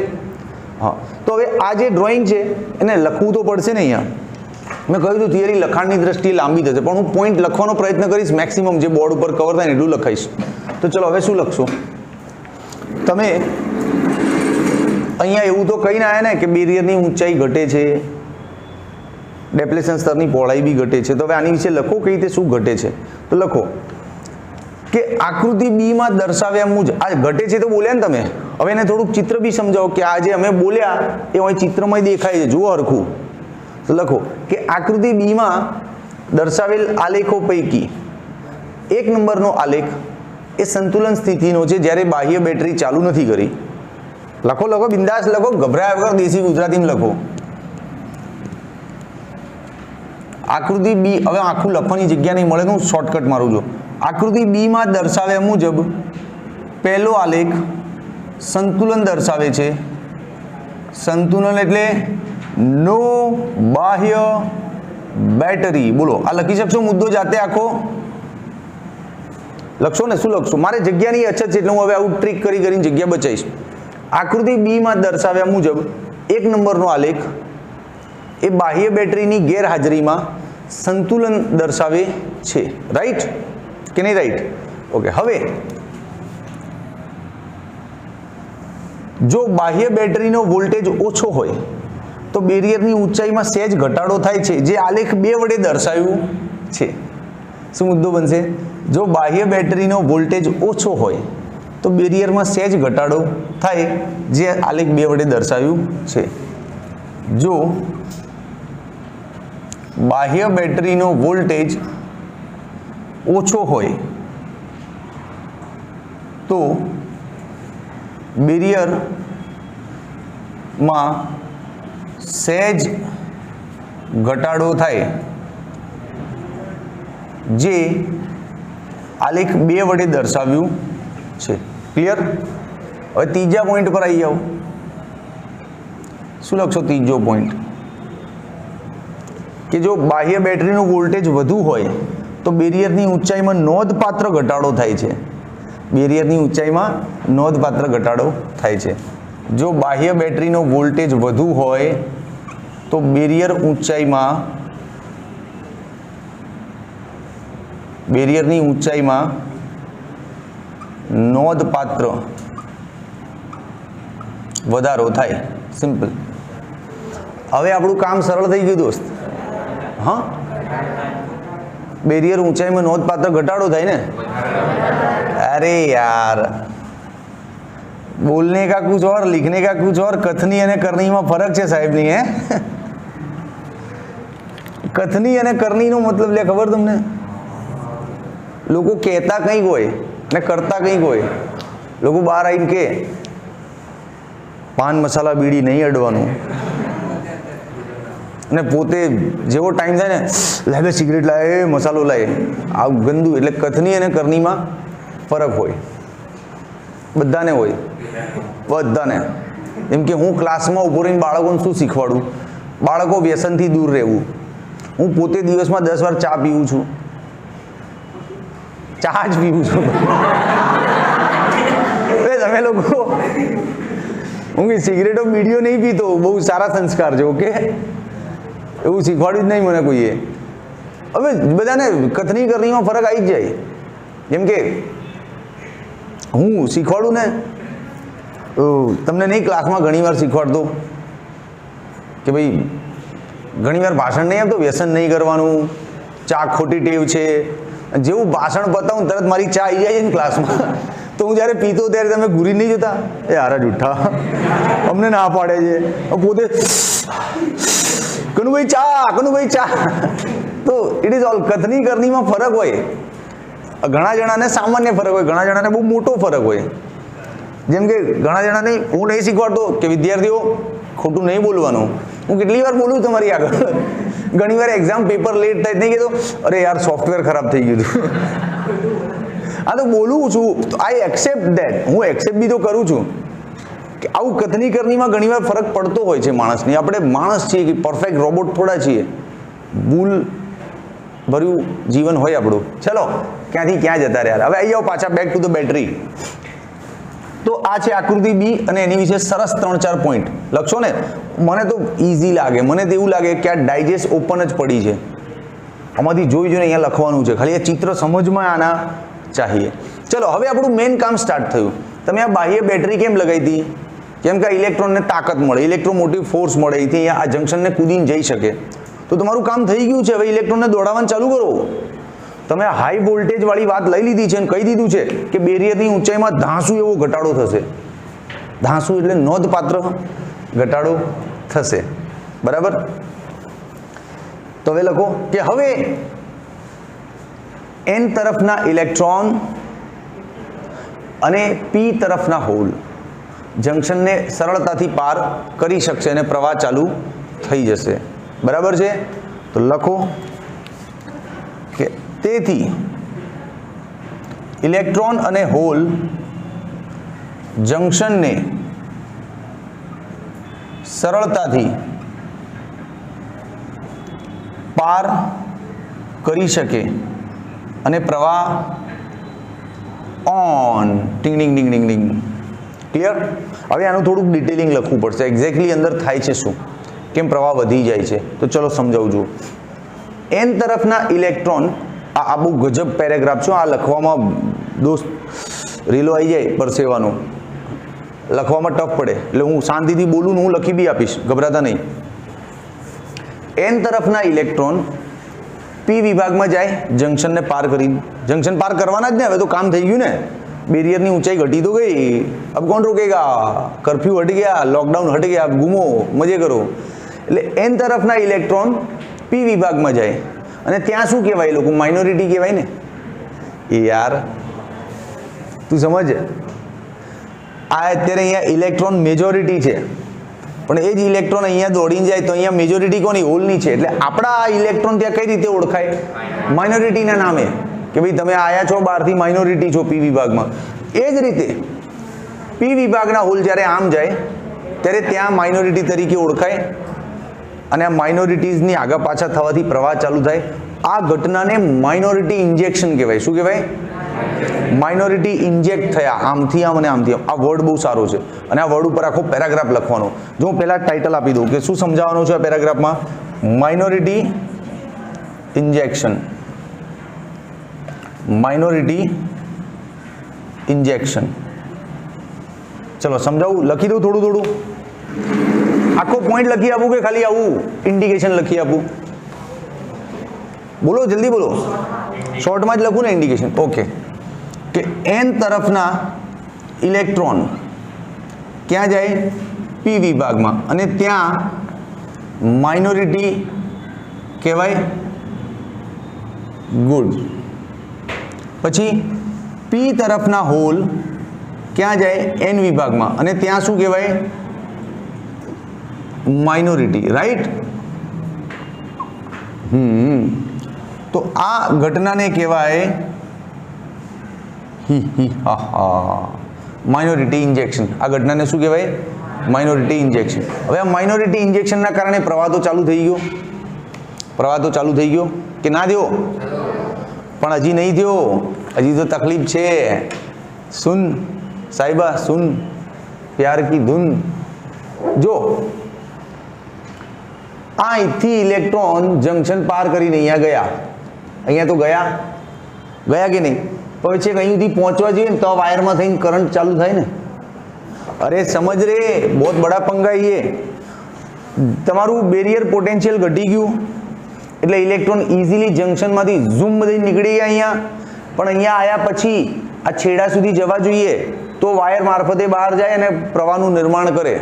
હા. તો હવે આ જે ડ્રોઈંગ છે એને લખવું તો પડશે ને. અહીંયા મેં કહ્યું હતું થિયરી લખાણની દ્રષ્ટિએ લાંબી થશે, પણ હું પોઈન્ટ લખવાનો પ્રયત્ન કરીશ, મેક્સિમમ જે બોર્ડ ઉપર કવર થાય ને એટલું લખાઈશ. તો ચલો હવે શું લખશો તમે? અહીંયા એવું તો કહી ના આવ્યા ને કે બેરિયરની ઊંચાઈ ઘટે છે, ડેપ્લેશન સ્તરની પહોળાઈ બી ઘટે છે. તો હવે આની વિશે લખો કઈ રીતે શું ઘટે છે. તો લખો કે આકૃતિ બી માં દર્શાવ્યા મુજબ આ ઘટે છે તો બોલ્યા ને તમે. હવે એને થોડુંક ચિત્ર બી સમજાવો કે આ જે અમે બોલ્યા એ અહીં ચિત્રમાં દેખાય છે, જુઓ હરખું. તો લખો કે આકૃતિ બી માં દર્શાવેલ આલેખો પૈકી 1 નંબરનો આલેખ એ સંતુલન સ્થિતિનો છે જ્યારે બાહ્ય બેટરી ચાલુ નથી કરી. લખો બિંદાસ લખો, ગભરાયા વગર દેશી ગુજરાતીમાં લખો. આકૃતિ બી, હવે આખું લખવાની જગ્યા નહીં મળે તો હું શોર્ટકટ મારું છું. આકૃતિ બી માં દર્શાવ્યા મુજબ પહેલો આલેખ સંતુલન દર્શાવે છે. સંતુલન એટલે નો બાહ્ય બેટરી. બોલો, આ લખી શકશો મુદ્દો જાતે આખો? લખશો ને? શું લખશો? મારે જગ્યાની અછત છે એટલે હું હવે આવું ટ્રીક કરીને જગ્યા બચાવીશ. આકૃતિ બી માં દર્શાવ્યા મુજબ 1 નંબરનો આલેખ એ બાહ્ય બેટરીની ગેરહાજરીમાં સંતુલન દર્શાવે છે. રાઈટ કે નહીં? રાઈટ. ઓકે. હવે જો બાહ્ય બેટરીનો વોલ્ટેજ ઓછો હોય તો બેરિયરની ઊંચાઈમાં સહેજ ઘટાડો થાય છે, જે આલેખ 2 વડે દર્શાવ્યું છે. શું મુદ્દો બનશે? જો બાહ્ય બેટરીનો વોલ્ટેજ ઓછો હોય તો બેરિયરમાં સહેજ ઘટાડો થાય, જે આલેખ 2 વડે દર્શાવ્યું છે. જો બાહ્ય બેટરીનો વોલ્ટેજ ઓછો હોય તો બેરિયરમાં સહેજ ઘટાડો થાય, જે આલેખ 2 વડે દર્શાવ્યું છે. ક્લિયર? હવે ત્રીજા પોઈન્ટ પર આવી જાઓ. શું લખશો ત્રીજો પોઈન્ટ? કે જો બાહ્ય બેટરીનું વોલ્ટેજ વધુ હોય તો બેરિયરની ઊંચાઈમાં નોંધપાત્ર ઘટાડો થાય છે. બેરિયરની ઊંચાઈમાં નોંધપાત્ર ઘટાડો થાય છે. જો બાહ્ય બેટરીનો વોલ્ટેજ વધુ હોય તો બેરિયરની ઊંચાઈમાં નોંધપાત્ર વધારો થાય. સિમ્પલ. હવે આપણું કામ સરળ થઈ ગયું દોસ્ત. હા, બેરિયર ઊંચાઈમાં નોંધપાત્ર ઘટાડો થાય ને. अरे यार, बोलने का कुछ और लिखने का कुछ और. कथनी અને કરણીમાં ફરક છે સાહેબની. હે, કથની અને કરણીનો મતલબ લે ખબર તમને? લોકો કહેતા કંઈક હોય ને કરતા કંઈક હોય. લોકો બહાર આવીને કે પાન મસાલા બીડી નહીં અડવાનું, અને પોતે જેવો ટાઈમ થાય ને લાગે સિગરેટ લાવે, મસાલો લાવે. આ ગંદુ. એટલે કથની અને કરણીમાં ફરક હોય, બધાને હોય, બધાને. એમ કે હું ક્લાસમાં ઉભો રહીને બાળકોને શું શીખવાડું? બાળકો વ્યસનથી દૂર રહેવું. હું પોતે દિવસમાં 10 વાર ચા પીવું છું. ચા જ પીવું છું. તમે લોકો, હું સિગરેટો બીડીઓ નહીં પીતો. બહુ સારા સંસ્કાર છે. ઓકે, એવું શીખવાડ્યું જ નહીં મને કોઈએ. હવે બધાને કથની કરણીમાં ફરક આવી જ જાય. જેમ કે હું શીખવાડું ને, તમને નહીં ક્લાસમાં ઘણીવાર શીખવાડતો કે ભાઈ ઘણીવાર ભાષણ નહીં આપતો, વ્યસન નહીં કરવાનું, ચા ખોટી ટેવ છે. જેવું ભાષણ પતાવું તરત મારી ચા આવી જાય છે ને ક્લાસમાં, તો હું જ્યારે પીતો ત્યારે તમે ઘૂરી નહીં જતા? એ હારા જુઠ્ઠા, અમને ના પાડે છે. પોતે કનુભાઈ ચા, કનુભાઈ ચા. તો ઇટ ઇઝ ઓલ. કથની કરણીમાં ફરક હોય. ઘણા જણાને સામાન્ય ફરક હોય, ઘણા જણાને બહુ મોટો ફરક હોય. જેમ કે ઘણા જણાને હું નહીં શીખવાડતો કે વિદ્યાર્થીઓ ખોટું નહીં બોલવાનું. હું કેટલી વાર બોલું તમારી આગળ. ઘણી વાર એક્ઝામ પેપર લેટ થાય નહીં કહેતો, અરે યાર સોફ્ટવેર ખરાબ થઈ ગયું હતું. આ તો બોલું છું, આઈ એક્સેપ્ટ ધેટ. હું એક્સેપ્ટ બી તો કરું છું કે આવું કથની કરણીમાં ઘણીવાર ફરક પડતો હોય છે માણસની. આપણે માણસ છીએ કે પરફેક્ટ રોબોટ થોડા છીએ. ભૂલ ભર્યું જીવન હોય આપણું. ચલો, ક્યાંથી ક્યાં જતા રહ્યા. હવે આવી જાઓ પાછા બેક ટુ ધ બેટરી. તો આ છે આકૃતિ બી, અને એની વિશે સરસ 3-4 પોઈન્ટ લખશો ને. મને તો ઇઝી લાગે. મને તો એવું લાગે કે આ ડાયજેસ્ટ ઓપન જ પડી છે. આમાંથી જોઈ જોઈને અહીંયા લખવાનું છે. ખાલી આ ચિત્ર સમજમાં આના ચાહીએ. ચલો, હવે આપણું મેઇન કામ સ્ટાર્ટ થયું. તમે આ બાહ્ય બેટરી કેમ લગાવી હતી? કેમ કે આ ઇલેક્ટ્રોનને તાકાત મળે, ઇલેક્ટ્રોમોટિવ ફોર્સ મળે. અહીંથી અહીંયા આ જંકશનને કૂદીને જઈ શકે. તો તમારું કામ થઈ ગયું છે. હવે ઇલેક્ટ્રોનને દોડાવવાનું ચાલુ કરો. તમે હાઈ વોલ્ટેજ વાળી વાત લઈ લીધી છે અને કહી દીધું છે કે બેરિયરની ઊંચાઈમાં ધાંસુ એવો ઘટાડો થશે. ધાંસુ એટલે નોંધપાત્ર ઘટાડો થશે. બરાબર? તો હવે લખો કે હવે N તરફના ઇલેક્ટ્રોન અને P તરફના હોલ જંકશનને સરળતાથી પાર કરી શકશે અને પ્રવાહ ચાલુ થઈ જશે. બરાબર છે? તો લખો કે તેથી ઇલેક્ટ્રોન અને હોલ જંકશનને સરળતાથી પાર કરી શકે અને પ્રવાહ ઓન. ટીંગ ટીંગ ટીંગ ટીંગ ટીંગ. ક્લિયર? હવે આનું થોડુંક ડિટેલિંગ લખવું પડશે. એક્ઝેક્ટલી અંદર થાય છે શું, કેમ પ્રવાહ વધી જાય છે. તો ચલો સમજાવું છું. N તરફના ઇલેક્ટ્રોન, આ બહુ ગજબ પેરેગ્રાફ છે. આ લખવામાં દોસ્ત રીલો આવી જાય પરસેવાનો, લખવામાં ટફ પડે. એટલે હું શાંતિથી બોલું ને હું લખી બી આપીશ, ગભરાતા નહીં. N તરફના ઇલેક્ટ્રોન P વિભાગમાં જાય જંકશનને પાર કરી. જંકશન પાર કરવાના જ ને. હવે તો કામ થઈ ગયું ને. બેરિયરની ઊંચાઈ ઘટી તો ગઈ. અબ કોણ રોકેગા? કર્ફ્યુ હટ ગયા, લોકડાઉન હટ ગયા, ઘૂમો, મજે કરો. એટલે N તરફના ઇલેક્ટ્રોન P વિભાગમાં જાય અને ત્યાં શું કહેવાય? લોકો માઇનોરિટી કહેવાય ને. એ યાર તું સમજ. આ અત્યારે અહીંયા ઇલેક્ટ્રોન મેજોરિટી છે. પણ એ જ ઇલેક્ટ્રોન અહીંયા દોડીને જાય તો અહીંયા મેજોરિટી કોની? હોલની છે. એટલે આપણા આ ઇલેક્ટ્રોન ત્યાં કઈ રીતે ઓળખાય? માઇનોરિટીના નામે, કે ભાઈ તમે આયા છો બહારથી, માઇનોરિટી છો પી વિભાગમાં. એ જ રીતે પી વિભાગના હોલ જ્યારે આમ જાય ત્યારે ત્યાં માઇનોરિટી તરીકે ઓળખાય, અને આ માઇનોરિટીઝની આગા પાછા થવાથી પ્રવાહ ચાલુ થાય. આ ઘટનાને માઇનોરિટી ઇન્જેક્શન કહેવાય. શું કહેવાય? માઇનોરિટી ઇન્જેક્ટ થયા, આમથી આમ અને આમથી આમ. આ વર્ડ બહુ સારો છે, અને આ વર્ડ ઉપર આખો પેરાગ્રાફ લખવાનો. જો હું પહેલા ટાઇટલ આપી દઉં કે શું સમજાવવાનું છે આ પેરાગ્રાફમાં. Minority injection. Minority injection. ચલો સમજાવું, લખી દઉં થોડું થોડું. આખો પોઈન્ટ લખી આપું કે ખાલી આવું ઇન્ડિકેશન લખી આપું? બોલો, જલ્દી બોલો. શોર્ટમાં જ લખું ને ઇન્ડિકેશન? ઓકે. કે એન તરફના ઇલેક્ટ્રોન ક્યાં જાય? પી વિભાગમાં, અને ત્યાં માઇનોરિટી કહેવાય. ગુડ. પછી પી તરફના હોલ ક્યાં જાય? એન વિભાગમાં, અને ત્યાં શું કહેવાય? માઇનોરિટી. રાઈટ? તો આ ઘટનાને કહેવાય માઇનોરિટી ઇન્જેક્શન. આ ઘટનાને શું કહેવાય? Minority injection. હવે આ માઇનોરિટી ઇન્જેક્શનના કારણે પ્રવાહ તો ચાલુ થઈ ગયો. પ્રવાહ તો ચાલુ થઈ ગયો કે ના થયો? પણ હજી નહીં થયો, હજી તો તકલીફ છે. સુન સાહિબા સુન, પ્યાર કી ધૂન. જો આ અહીંથી ઇલેક્ટ્રોન જંકશન પાર કરીને અહીંયા ગયા. અહીંયા તો ગયા કે નહીં? પછી છેક અહીંથી પહોંચવા જોઈએ ને તો વાયરમાં થઈને કરંટ ચાલુ થાય ને. અરે સમજ રે, બહુ બડા પંગા ये. તમારું બેરિયર પોટેન્શિયલ ઘટી ગયું એટલે ઇલેક્ટ્રોન ઇઝીલી જંકશનમાંથી ઝૂમ થઈ નીકળી ગયા અહીંયા. પણ અહીંયા આવ્યા પછી આ છેડા સુધી જવા જોઈએ તો વાયર મારફતે બહાર જાય અને પ્રવાહનું નિર્માણ કરે.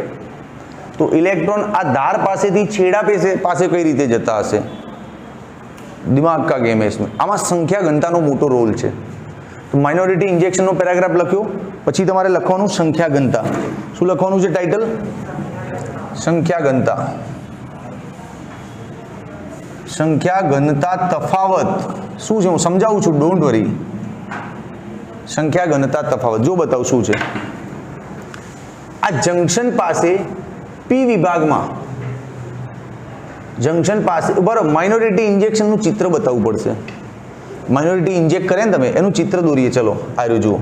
તો ઇલેક્ટ્રોન આ ધાર પાસેથી છેડા પાસે કઈ રીતે જતા હશે? દિમાગ કા ગેમ है इसमें. આમાં સંખ્યા ઘનતાનો મોટો રોલ છે. તો માઇનોરિટી ઇન્જેક્શનનો પેરાગ્રાફ લખ્યો, પછી તમારે લખવાનું સંખ્યા ઘનતા. શું લખવાનું છે ટાઇટલ? સંખ્યા ઘનતા. સંખ્યા ઘનતા તફાવત શું છે હું સમજાવું છું, ડોન્ટ વરી. સંખ્યા ઘનતા તફાવત જો બતાવું શું છે. આ જંકશન પાસે પી વિભાગમાં, જંકશન પાસે બરાબર માઇનોરિટી ઇન્જેક્શનનું ચિત્ર બતાવવું પડશે. માઇનોરિટી ઇન્જેક્ટ કરે ને તમે એનું ચિત્ર દોરીએ. ચલો આ રહ્યું જુઓ,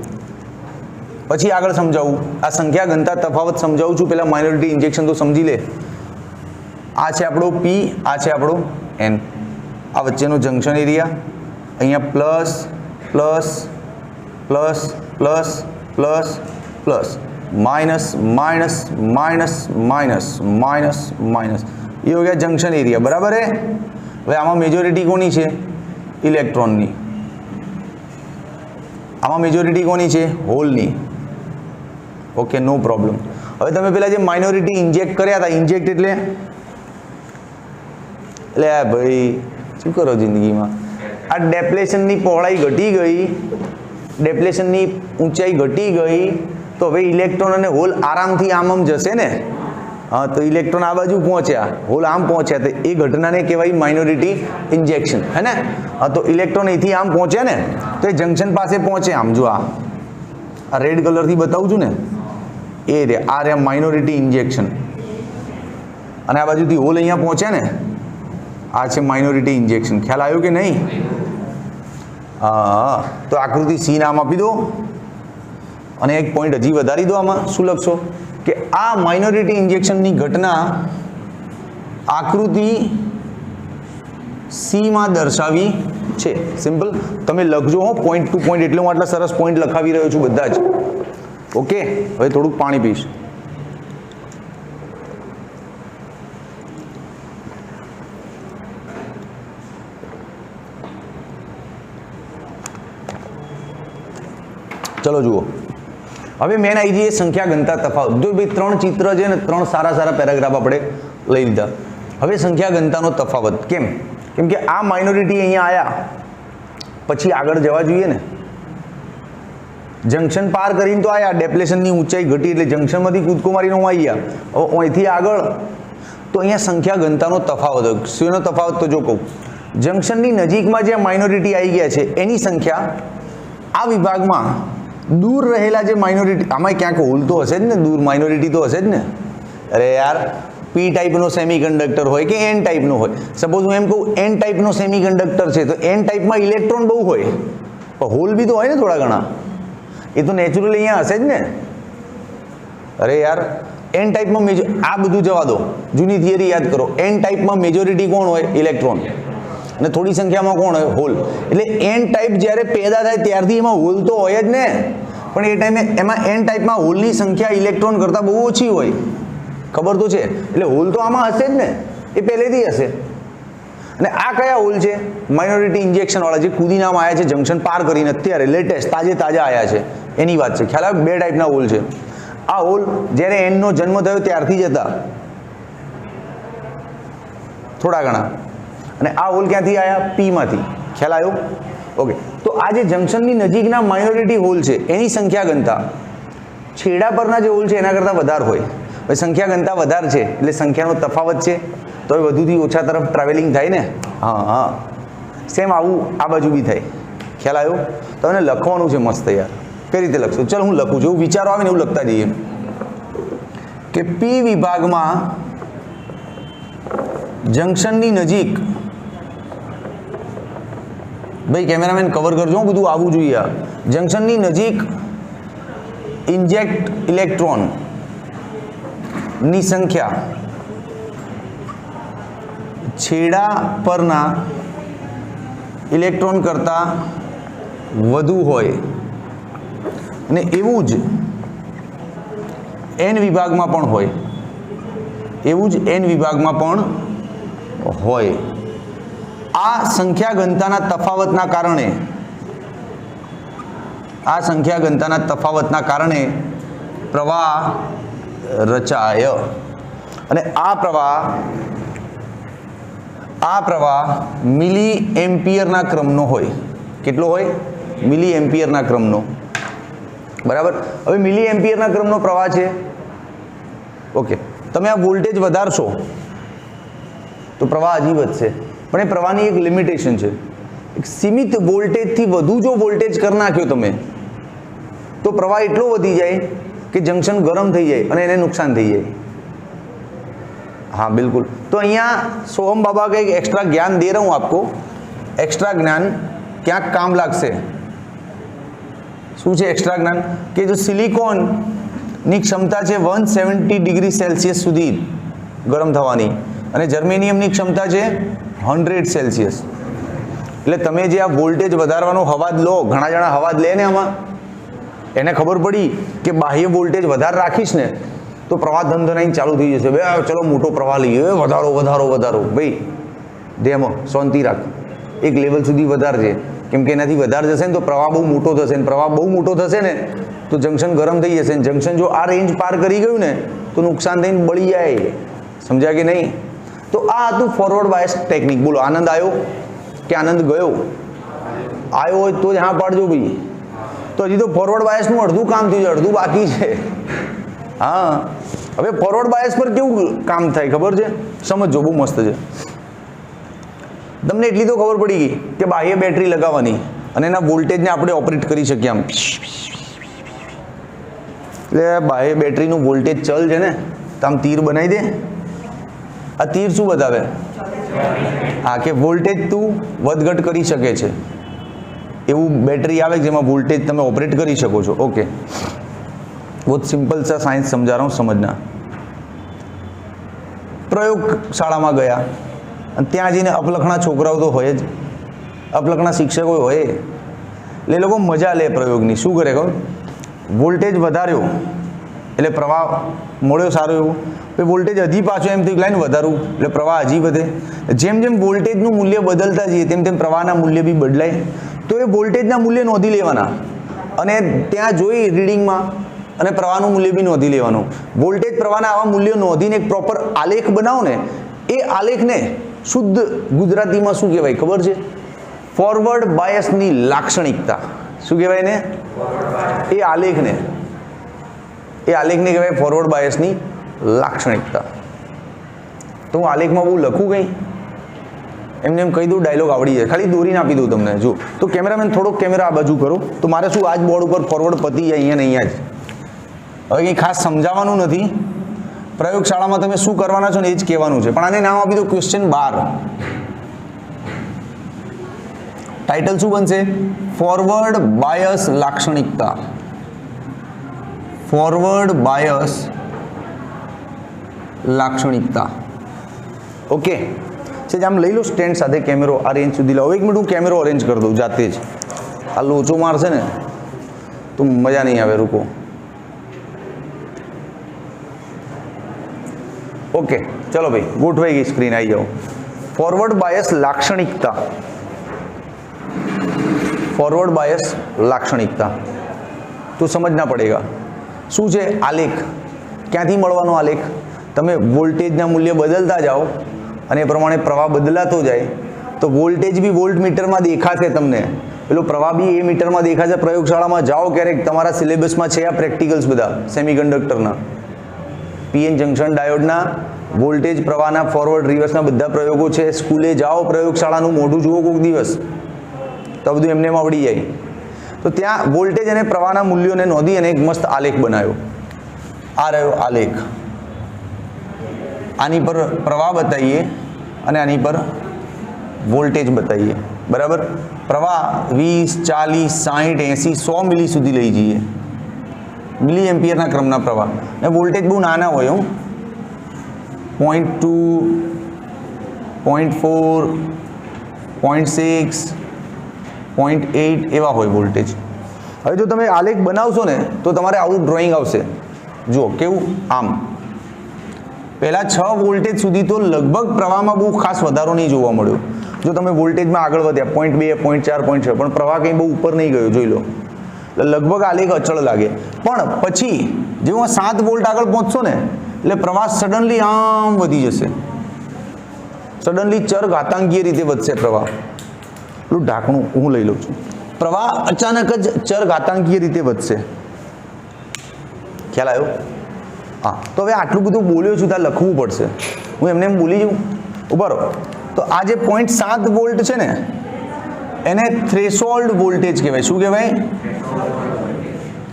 પછી આગળ સમજાવું. આ સંખ્યા ઘનતા તફાવત સમજાવું છું, પહેલા માઇનોરિટી ઇન્જેક્શન તો સમજી લે. આ છે આપણો પી, આ છે આપણો એન. આ વચ્ચેનો જંકશન એરિયા, અહીંયા plus plus plus plus plus plus, minus minus minus minus minus minus, ये हो गया जंक्शन एरिया. बराबर है? હવે આમાં મેજોરિટી કોની છે? ઇલેક્ટ્રોનની. આમાં મેજોરિટી કોની છે? હોલની. ઓકે, નો પ્રોબ્લેમ. હવે તમે પેલા જે માઇનોરિટી ઇન્જેક્ટ કર્યા હતા, ઇન્જેક્ટ એટલે ભાઈ શું કરો જિંદગીમાં? આ ડેપ્લેશનની પહોળાઈ ઘટી ગઈ, ડેપ્લેશનની ઊંચાઈ ઘટી ગઈ, તો હવે ઇલેક્ટ્રોન અને હોલ આરામથી આમ જશે ને. હા, તો ઇલેક્ટ્રોન આ બાજુ પહોંચ્યા, હોલ આમ પહોંચ્યા, તો એ ઘટનાને કહેવાય માઇનોરિટી ઇન્જેક્શન, હે ને? હા, તો ઇલેક્ટ્રોન અહીંથી આમ પહોંચે ને તો એ જંકશન પાસે પહોંચે. આમ જો આ રેડ કલરથી બતાવું છું ને, એ રે આ રે માઇનોરિટી ઇન્જેક્શન. અને આ બાજુથી હોલ અહીંયા પહોંચે ને, આ છે માઇનોરિટી ઇન્જેક્શન. ખ્યાલ આવ્યો કે નહીં? હા, તો આકૃતિ સી નામ આપી દો, અને એક પોઈન્ટ હજી વધારી દો. આમાં શું લખશો કે આ માઇનોરિટી ઇન્જેક્શનની ઘટના આકૃતિ સી માં દર્શાવી છે. સિમ્પલ તમે લખજો હો, પોઈન્ટ ટુ પોઈન્ટ. એટલે હું આટલા સરસ પોઈન્ટ લખાવી રહ્યો છું બધા જ. ઓકે, હવે થોડુંક પાણી પીશ. ચલો જુઓ, હવે મેન આવી જઈએ સંખ્યા ઘનતા તફાવત. જો ભાઈ ત્રણ ચિત્ર છે ને, ત્રણ સારા સારા પેરાગ્રાફ આપણે લઈ લીધા. હવે સંખ્યા ઘનતાનો તફાવત કેમ? કેમ કે આ માઇનોરિટી અહીંયા આવ્યા પછી આગળ જવા જોઈએ ને. જંક્શન પાર કરીને તો આયા, ડેપ્લેશનની ઊંચાઈ ઘટી એટલે જંક્શનમાંથી કૂદકો મારીને હું આવી ગયા. હવે અહીંથી આગળ તો અહીંયા સંખ્યા ઘનતાનો તફાવત હોય. શેનો તફાવત તો જો કહું, જંક્શનની નજીકમાં જે માઇનોરિટી આવી ગયા છે એની સંખ્યા આ વિભાગમાં દૂર રહેલા જે માઇનોરિટી, આમાં ક્યાંક હોલ તો હશે જ ને, દૂર માઇનોરિટી તો હશે જ ને. અરે યાર, પી ટાઈપનો સેમિકન્ડક્ટર હોય કે એન ટાઈપનો હોય, સપોઝ હું એમ કહું એન ટાઈપનો સેમિકન્ડક્ટર છે તો એન ટાઈપમાં ઇલેક્ટ્રોન બહુ હોય પણ હોલ બી તો હોય ને થોડા ઘણા, એ તો નેચરલી અહીંયા હશે જ ને. અરે યાર, એન ટાઈપમાં આ બધું જવા દો, જૂની થિયરી યાદ કરો. એન ટાઈપમાં મેજોરિટી કોણ હોય? ઇલેક્ટ્રોન. અને થોડી સંખ્યામાં કોણ હોય? હોલ. એટલે એન ટાઈપ જ્યારે પેદા થાય ત્યારથી એમાં હોલ તો હોય જ ને, પણ એ ટાઈમે એમાં એન ટાઈપમાં હોલની સંખ્યા ઇલેક્ટ્રોન કરતાં બહુ ઓછી હોય, ખબર તો છે. એટલે હોલ તો આમાં હશે જ ને, એ પહેલેથી હશે. અને આ કયા હોલ છે? માઇનોરિટી ઇન્જેક્શન વાળા, જે કુદીનામાં આવ્યા છે જંક્શન પાર કરીને, અત્યારે લેટેસ્ટ તાજા આવ્યા છે એની વાત છે. ખ્યાલ આવે? બે ટાઈપના હોલ છે. આ હોલ જ્યારે એનનો જન્મ થયો ત્યારથી જ હતા થોડા ઘણા, અને આ હોલ ક્યાંથી આવ્યા? પીમાંથી. ખ્યાલ આવ્યો? ઓકે. તો આ જે જંક્શનની નજીકના માઇનોરિટી હોલ છે એની સંખ્યા ઘનતા છેડા પરના જે હોલ છે એના કરતાં વધારે હોય. હવે સંખ્યા ઘનતા વધારે છે એટલે સંખ્યાનો તફાવત છે તો એ વધુથી ઓછા તરફ ટ્રાવેલિંગ થાય ને. હા, સેમ આવું આ બાજુ બી થાય. ખ્યાલ આવ્યો? તમને લખવાનું છે મસ્ત યાર. કઈ રીતે લખશો? ચાલો હું લખું છું, એવું વિચારો આવે ને એવું લખતા જઈએ. કે પી વિભાગમાં જંક્શનની નજીક, ભાઈ કેમેરામેન કવર કરજો, બધું આવવું જોઈએ. જંક્શનની નજીક ઇન્જેક્ટ ઇલેક્ટ્રોન ની સંખ્યા છેડા પરના ઇલેક્ટ્રોન કરતાં વધુ હોય અને એવું જ એન વિભાગમાં પણ હોય, એવું જ એન વિભાગમાં પણ હોય. આ સંખ્યા ઘનતાના તફાવતના કારણે પ્રવાહ રચાય. અને આ પ્રવાહ મિલી એમ્પિયરના ક્રમનો હોય. કેટલો હોય? મિલી એમ્પિયરના ક્રમનો. બરાબર. હવે મિલી એમ્પિયરના ક્રમનો પ્રવાહ છે. ઓકે. તમે આ વોલ્ટેજ વધારશો તો પ્રવાહ હજી વધશે, પણ એ પ્રવાહની એક લિમિટેશન છે. એક સીમિત વોલ્ટેજથી વધુ જો વોલ્ટેજ કરી નાખ્યો તમે તો પ્રવાહ એટલો વધી જાય कि जंक्शन गर्म थी जाए और इन्हें नुकसान थी जाए. हाँ बिल्कुल. तो अहियाँ सोहम बाबा का एक एक्स्ट्रा ज्ञान दे रहा हूँ आपको. एक्स्ट्रा ज्ञान क्या काम लागशे? શું છે એક્સ્ટ્રા જ્ઞાન? કે જો સિલિકોનની ક્ષમતા છે 170 ડિગ્રી સેલ્સિયસ સુધી ગરમ થવાની અને જર્મેનિયમની ક્ષમતા છે 100 સેલ્સિયસ. એટલે તમે જે આ વોલ્ટેજ વધારવાનો હવાજ લો, ઘણા જણા હવાજ લે ને આમાં, એને ખબર પડી કે બાહ્ય વોલ્ટેજ વધારે રાખીશ ને તો પ્રવાહ ધંધનાઈ ચાલુ થઈ જશે. બે ચલો મોટો પ્રવાહ લઈએ, વધારો વધારો વધારો. ભાઈ ધ્યાનમાં શાંતિ રાખ, એક લેવલ સુધી વધારજે, કેમ કે એનાથી વધારે જશે ને તો પ્રવાહ બહુ મોટો થશે ને પ્રવાહ બહુ મોટો થશે ને તો જંક્શન ગરમ થઈ જશે ને જંક્શન જો આ રેન્જ પાર કરી ગયું ને તો નુકસાન થઈને બળી જાય. સમજ્યા કે નહીં? તો આ હતું ફોરવર્ડ બાયસ ટેકનિક. બોલો આનંદ આવ્યો કે આનંદ ગયો? આવ્યો હોય તો જ હા પાડજો ભાઈ. તો હજી તો ફોરવર્ડ બાયસનું અડધું કામ થયું છે, અડધું બાકી છે. હા, હવે ફોરવર્ડ બાયસ પર કેવું કામ થાય ખબર છે? સમજો, બહુ મસ્ત છે. તમને એટલી તો ખબર પડી ગઈ કે બાહ્ય બેટરી લગાવવાની અને એના વોલ્ટેજને આપણે ઓપરેટ કરી શકીએ આમ. એટલે બાહ્ય બેટરીનું વોલ્ટેજ ચલ છે ને તો આમ તીર બનાવી દે. આ તીર શું બતાવે? હા, કે વોલ્ટેજ તું વધઘટ કરી શકે છે એવું बैटरी आवे જેમાં वोल्टेज તમે ऑपरेट કરી શકો છો. ओके, बहुत सिंपल सा साइंस समझा रहा हूँ, समझना. प्रयोगशाળામાં ગયા અને ત્યાં જઈને અપલખણા છોકરાઓ તો હોય જ, અપલખણા શિક્ષકો હોય એટલે એ લોકો મજા લે પ્રયોગની. શું કરે કહો? વોલ્ટેજ વધાર્યો એટલે પ્રવાહ મળ્યો સારો એવો, પછી વોલ્ટેજ હજી પાછો એમ થયું લાઈન વધારું એટલે પ્રવાહ હજી વધે. જેમ જેમ વોલ્ટેજનું મૂલ્ય બદલતા જઈએ તેમ તેમ પ્રવાહના મૂલ્ય બી બદલાય. તો એ વોલ્ટેજના મૂલ્ય નોંધી લેવાના અને ત્યાં જોઈ રીડિંગમાં અને પ્રવાહનું મૂલ્ય બી નોંધી લેવાનું. વોલ્ટેજ પ્રવાહના આવા મૂલ્યો નોંધીને એક પ્રોપર આલેખ બનાવો ને, એ આલેખને શુદ્ધ ગુજરાતીમાં શું કહેવાય ખબર છે? ફોરવર્ડ બાયસની લાક્ષણિકતા. શું કહેવાય ને? એ આલેખને કહેવાય ફોરવર્ડ બાયસની લાક્ષણિકતા. તો હું આલેખમાં બહુ લખું કંઈ, એમને એમ કહી દઉં, ડાયલોગ આવડી જાય, ખાલી દોરીને આપી દઉં તમને. જો તો કેમેરામેન થોડોક કેમેરા આ બાજુ કરો, તો મારે શું આ જ બોર્ડ ઉપર ફોરવર્ડ પતી જાય અહીંયા ને અહીંયા જ. હવે કંઈ ખાસ સમજાવવાનું નથી, પ્રયોગશાળામાં તમે શું કરવાના છો ને એ જ કહેવાનું છે. પણ આને નામ આપી દો ક્વેશ્ચન 12. ટાઇટલ શું બનશે? ફોરવર્ડ બાયસ લાક્ષણિકતા. ફોરવર્ડ બાયસ લાક્ષણિકતા. ઓકે, આમ લઈ લો સ્ટેન્ડ સાથે કેમેરો આ રેન્જ સુધી લાવો. એક મિનિટ હું કેમેરો અરેન્જ કરી દઉં જાતે જ. આ લોચો મારશે ને તો મજા નહીં આવે. રૂકો. ઓકે ચલો ભાઈ, ગોઠવાઈ ગઈ સ્ક્રીન, આવી જાઓ. ફોરવર્ડ બાયસ લાક્ષણિકતા. फॉरवर्ड बायस लाक्षणिकता तो समझना पड़ेगा શું છે આલેખ, ક્યાંથી મળવાનો આલેખ? તમે વોલ્ટેજના મૂલ્ય બદલતા જાઓ અને એ પ્રમાણે પ્રવાહ બદલાતો જાય તો વોલ્ટેજ બી વોલ્ટ મીટરમાં દેખાશે તમને, પેલો પ્રવાહ બી એ મીટરમાં દેખાશે. પ્રયોગશાળામાં જાઓ ક્યારેક, તમારા સિલેબસમાં છે આ પ્રેક્ટિકલ્સ બધા સેમિકન્ડક્ટરના, પીએન જંકશન ડાયોડના વોલ્ટેજ પ્રવાહના ફોરવર્ડ રિવર્સના બધા પ્રયોગો છે. સ્કૂલે જાઓ, પ્રયોગશાળાનું મોઢું જુઓ કોઈક દિવસ, તો બધું એમને આવડી જાય. તો ત્યાં વોલ્ટેજ અને પ્રવાહના મૂલ્યોને નોંધી અને એક મસ્ત આલેખ બનાવ્યો. આ રહ્યો આલેખ. આની પર પ્રવાહ બતાવીએ અને આની પર વોલ્ટેજ બતાવીએ. બરાબર? પ્રવાહ 20, 40, 60, 80, 100 મિલી સુધી લઈ જઈએ, મિલી એમ્પિયરના ક્રમના પ્રવાહ. અને વોલ્ટેજ બહુ નાના હોય, 0.2, 0.4, 0.6, 0.8 એવા હોય વોલ્ટેજ. હવે જો તમે આલેખ બનાવશો ને તો તમારે આવું ડ્રોઈંગ આવશે. જુઓ કેવું, આમ પહેલાં 6 વોલ્ટેજ સુધી તો લગભગ પ્રવાહમાં બહુ ખાસ વધારો નહીં જોવા મળ્યો. જો તમે વોલ્ટેજમાં આગળ વધ્યા 0.2, 0.4, 0.6, પણ પ્રવાહ કંઈ બહુ ઉપર નહીં ગયો, જોઈ લો. એટલે લગભગ આલેખ અચળ લાગે. પણ પછી જેવું 7 વોલ્ટ આગળ પહોંચશો ને એટલે પ્રવાહ સડનલી આમ વધી જશે. સડનલી ચર ઘાતાંકીય રીતે વધશે પ્રવાહ. પેલું ઢાંકણું હું લઈ લઉં છું. પ્રવાહ અચાનક જ ચર ઘાતાંકીય રીતે વધશે. ખ્યાલ આવ્યો? હા. તો હવે આટલું બધું બોલ્યો છું ત્યાં લખવું પડશે. હું એમને એમ બોલી જાઉં? ઉભા રહો. તો આ જે 0.7 વોલ્ટ છે ને એને થ્રેશોલ્ડ વોલ્ટેજ કહેવાય. શું કહેવાય?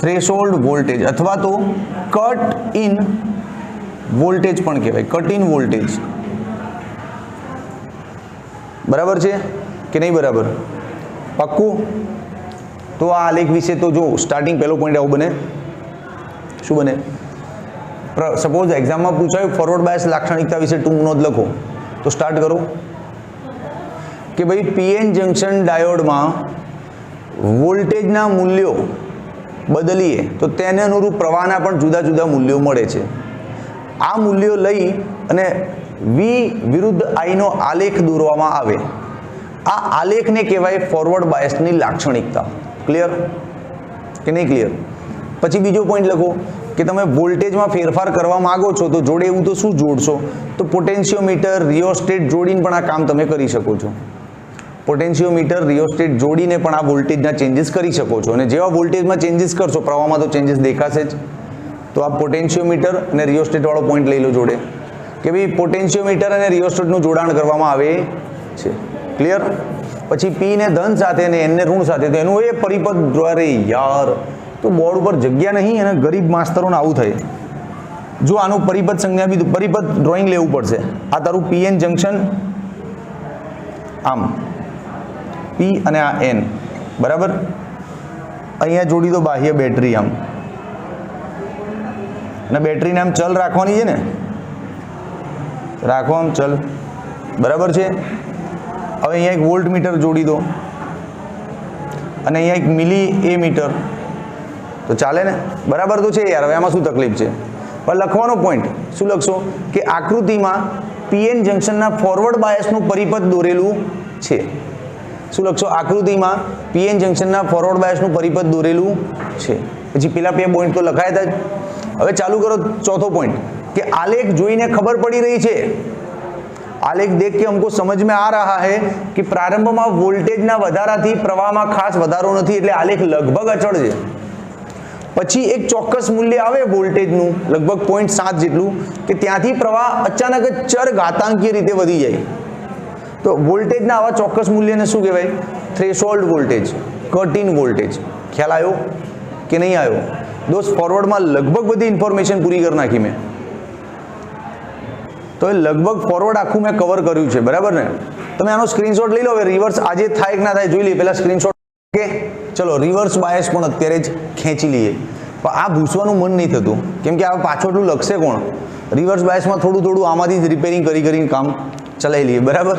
થ્રેશોલ્ડ વોલ્ટેજ, અથવા તો કટ ઇન વોલ્ટેજ પણ કહેવાય. Cut in voltage. બરાબર છે કે નહીં? બરાબર, પાક્કું? તો આ આલેખ વિશે તો જો સ્ટાર્ટિંગ પહેલો પોઈન્ટ આવું બને. શું બને? સપોઝ એક્ઝામમાં પૂછાયું ફોરવર્ડ બાયસ લાક્ષણિકતા વિશે ટૂંક નોંધ લખો, તો સ્ટાર્ટ કરો કે ભાઈ પીએન જંકશન ડાયોડમાં વોલ્ટેજના મૂલ્યો બદલીએ તો તેને અનુરૂપ પ્રવાહના પણ જુદા જુદા મૂલ્યો મળે છે. આ મૂલ્યો લઈ અને વી વિરુદ્ધ આઈનો આલેખ દોરવામાં આવે. આ આલેખને કહેવાય ફોરવર્ડ બાયસની લાક્ષણિકતા. ક્લિયર કે નહીં ક્લિયર? પછી બીજો પોઈન્ટ લખો કે તમે વોલ્ટેજમાં ફેરફાર કરવા માંગો છો તો જોડે એવું તો શું જોડશો? તો પોટેન્શિયોમીટર, રિયોસ્ટેટ જોડીને પણ આ કામ તમે કરી શકો છો. પોટેન્શિયોમીટર, રિયોસ્ટેટ જોડીને પણ આ વોલ્ટેજના ચેન્જીસ કરી શકો છો. અને જેવા વોલ્ટેજમાં ચેન્જીસ કરશો પ્રવાહમાં તો ચેન્જીસ દેખાશે જ. તો આ પોટેન્શિયોમીટર અને રિયોસ્ટેટ વાળો પોઈન્ટ લઈ લો જોડે કે ભાઈ પોટેન્શિયોમીટર અને રિયોસ્ટેટનું જોડાણ કરવામાં આવે છે. ક્લિયર? પછી પી ને ધન સાથે અને એન ને ઋણ સાથે, તો એનું એ પરિપથ દ્વારે યાર, તો બોર્ડ ઉપર જગ્યા નહીં અને ગરીબ માસ્તરોને આવું થાય. જો આનું પરિપથ સંજ્ઞા બી પરિપથ ડ્રોઈંગ લેવું પડશે. આ તારું પીએન જંકશન, આમ પી અને આ એન, બરાબર? અહીંયા જોડી દો બાહ્ય બેટરી આમ, અને બેટરીને આમ ચલ રાખવાની છે ને, રાખો આમ ચલ, બરાબર છે? હવે અહીંયા એક વોલ્ટ મીટર જોડી દો અને અહીંયા એક મિલી એ મીટર, તો ચાલે ને? બરાબર તો છે યાર. હવે આમાં શું તકલીફ છે? પણ લખવાનો પોઈન્ટ શું લખશો કે આકૃતિમાં પીએન જંકશનના ફોરવર્ડ બાયસનું પરિપથ દોરેલું છે. શું લખશો? આકૃતિમાં પીએન જંકશનના ફોરવર્ડ બાયસનું પરિપથ દોરેલું છે. પછી પેલા 2 પોઈન્ટ તો લખાયા હતા જ. હવે ચાલુ કરો ચોથો પોઈન્ટ કે આલેખ જોઈને ખબર પડી રહી છે आलेख देख के हमको समझ में आ रहा है कि प्रारंभમાં વોલ્ટેજના વધારાથી પ્રવાહમાં ખાસ વધારો નથી, એટલે આલેખ લગભગ અચળ છે. પછી એક ચોક્કસ મૂલ્ય આવે વોલ્ટેજનું લગભગ 0.7 જેટલું, કે ત્યાંથી પ્રવાહ અચાનક જ ચર ઘાતાંકીય રીતે વધી જાય. તો વોલ્ટેજના આવા ચોક્કસ મૂલ્યને શું કહેવાય? Threshold voltage, cut in voltage. ખ્યાલ આવ્યો કે નહીં આવ્યો? દોસ્ત ફોરવર્ડમાં લગભગ બધી ઇન્ફોર્મેશન પૂરી કરી નાખી મેં. તો એ લગભગ ફોરવર્ડ આખું મેં કવર કર્યું છે, બરાબર ને? તમે આનો સ્ક્રીનશોટ લઈ લો. હવે રિવર્સ આજે થાય કે ના થાય જોઈ લઈએ. પહેલા સ્ક્રીનશોટ. ઓકે, ચલો રિવર્સ બાયસ પણ અત્યારે જ ખેંચી લઈએ. પણ આ ભૂસવાનું મન નહીં થતું, કેમ કે આ પાછળનું લખશે કોણ? રિવર્સ બાયસમાં થોડું થોડું આમાંથી જ રિપેરિંગ કરીને કામ ચલાવી લઈએ, બરાબર?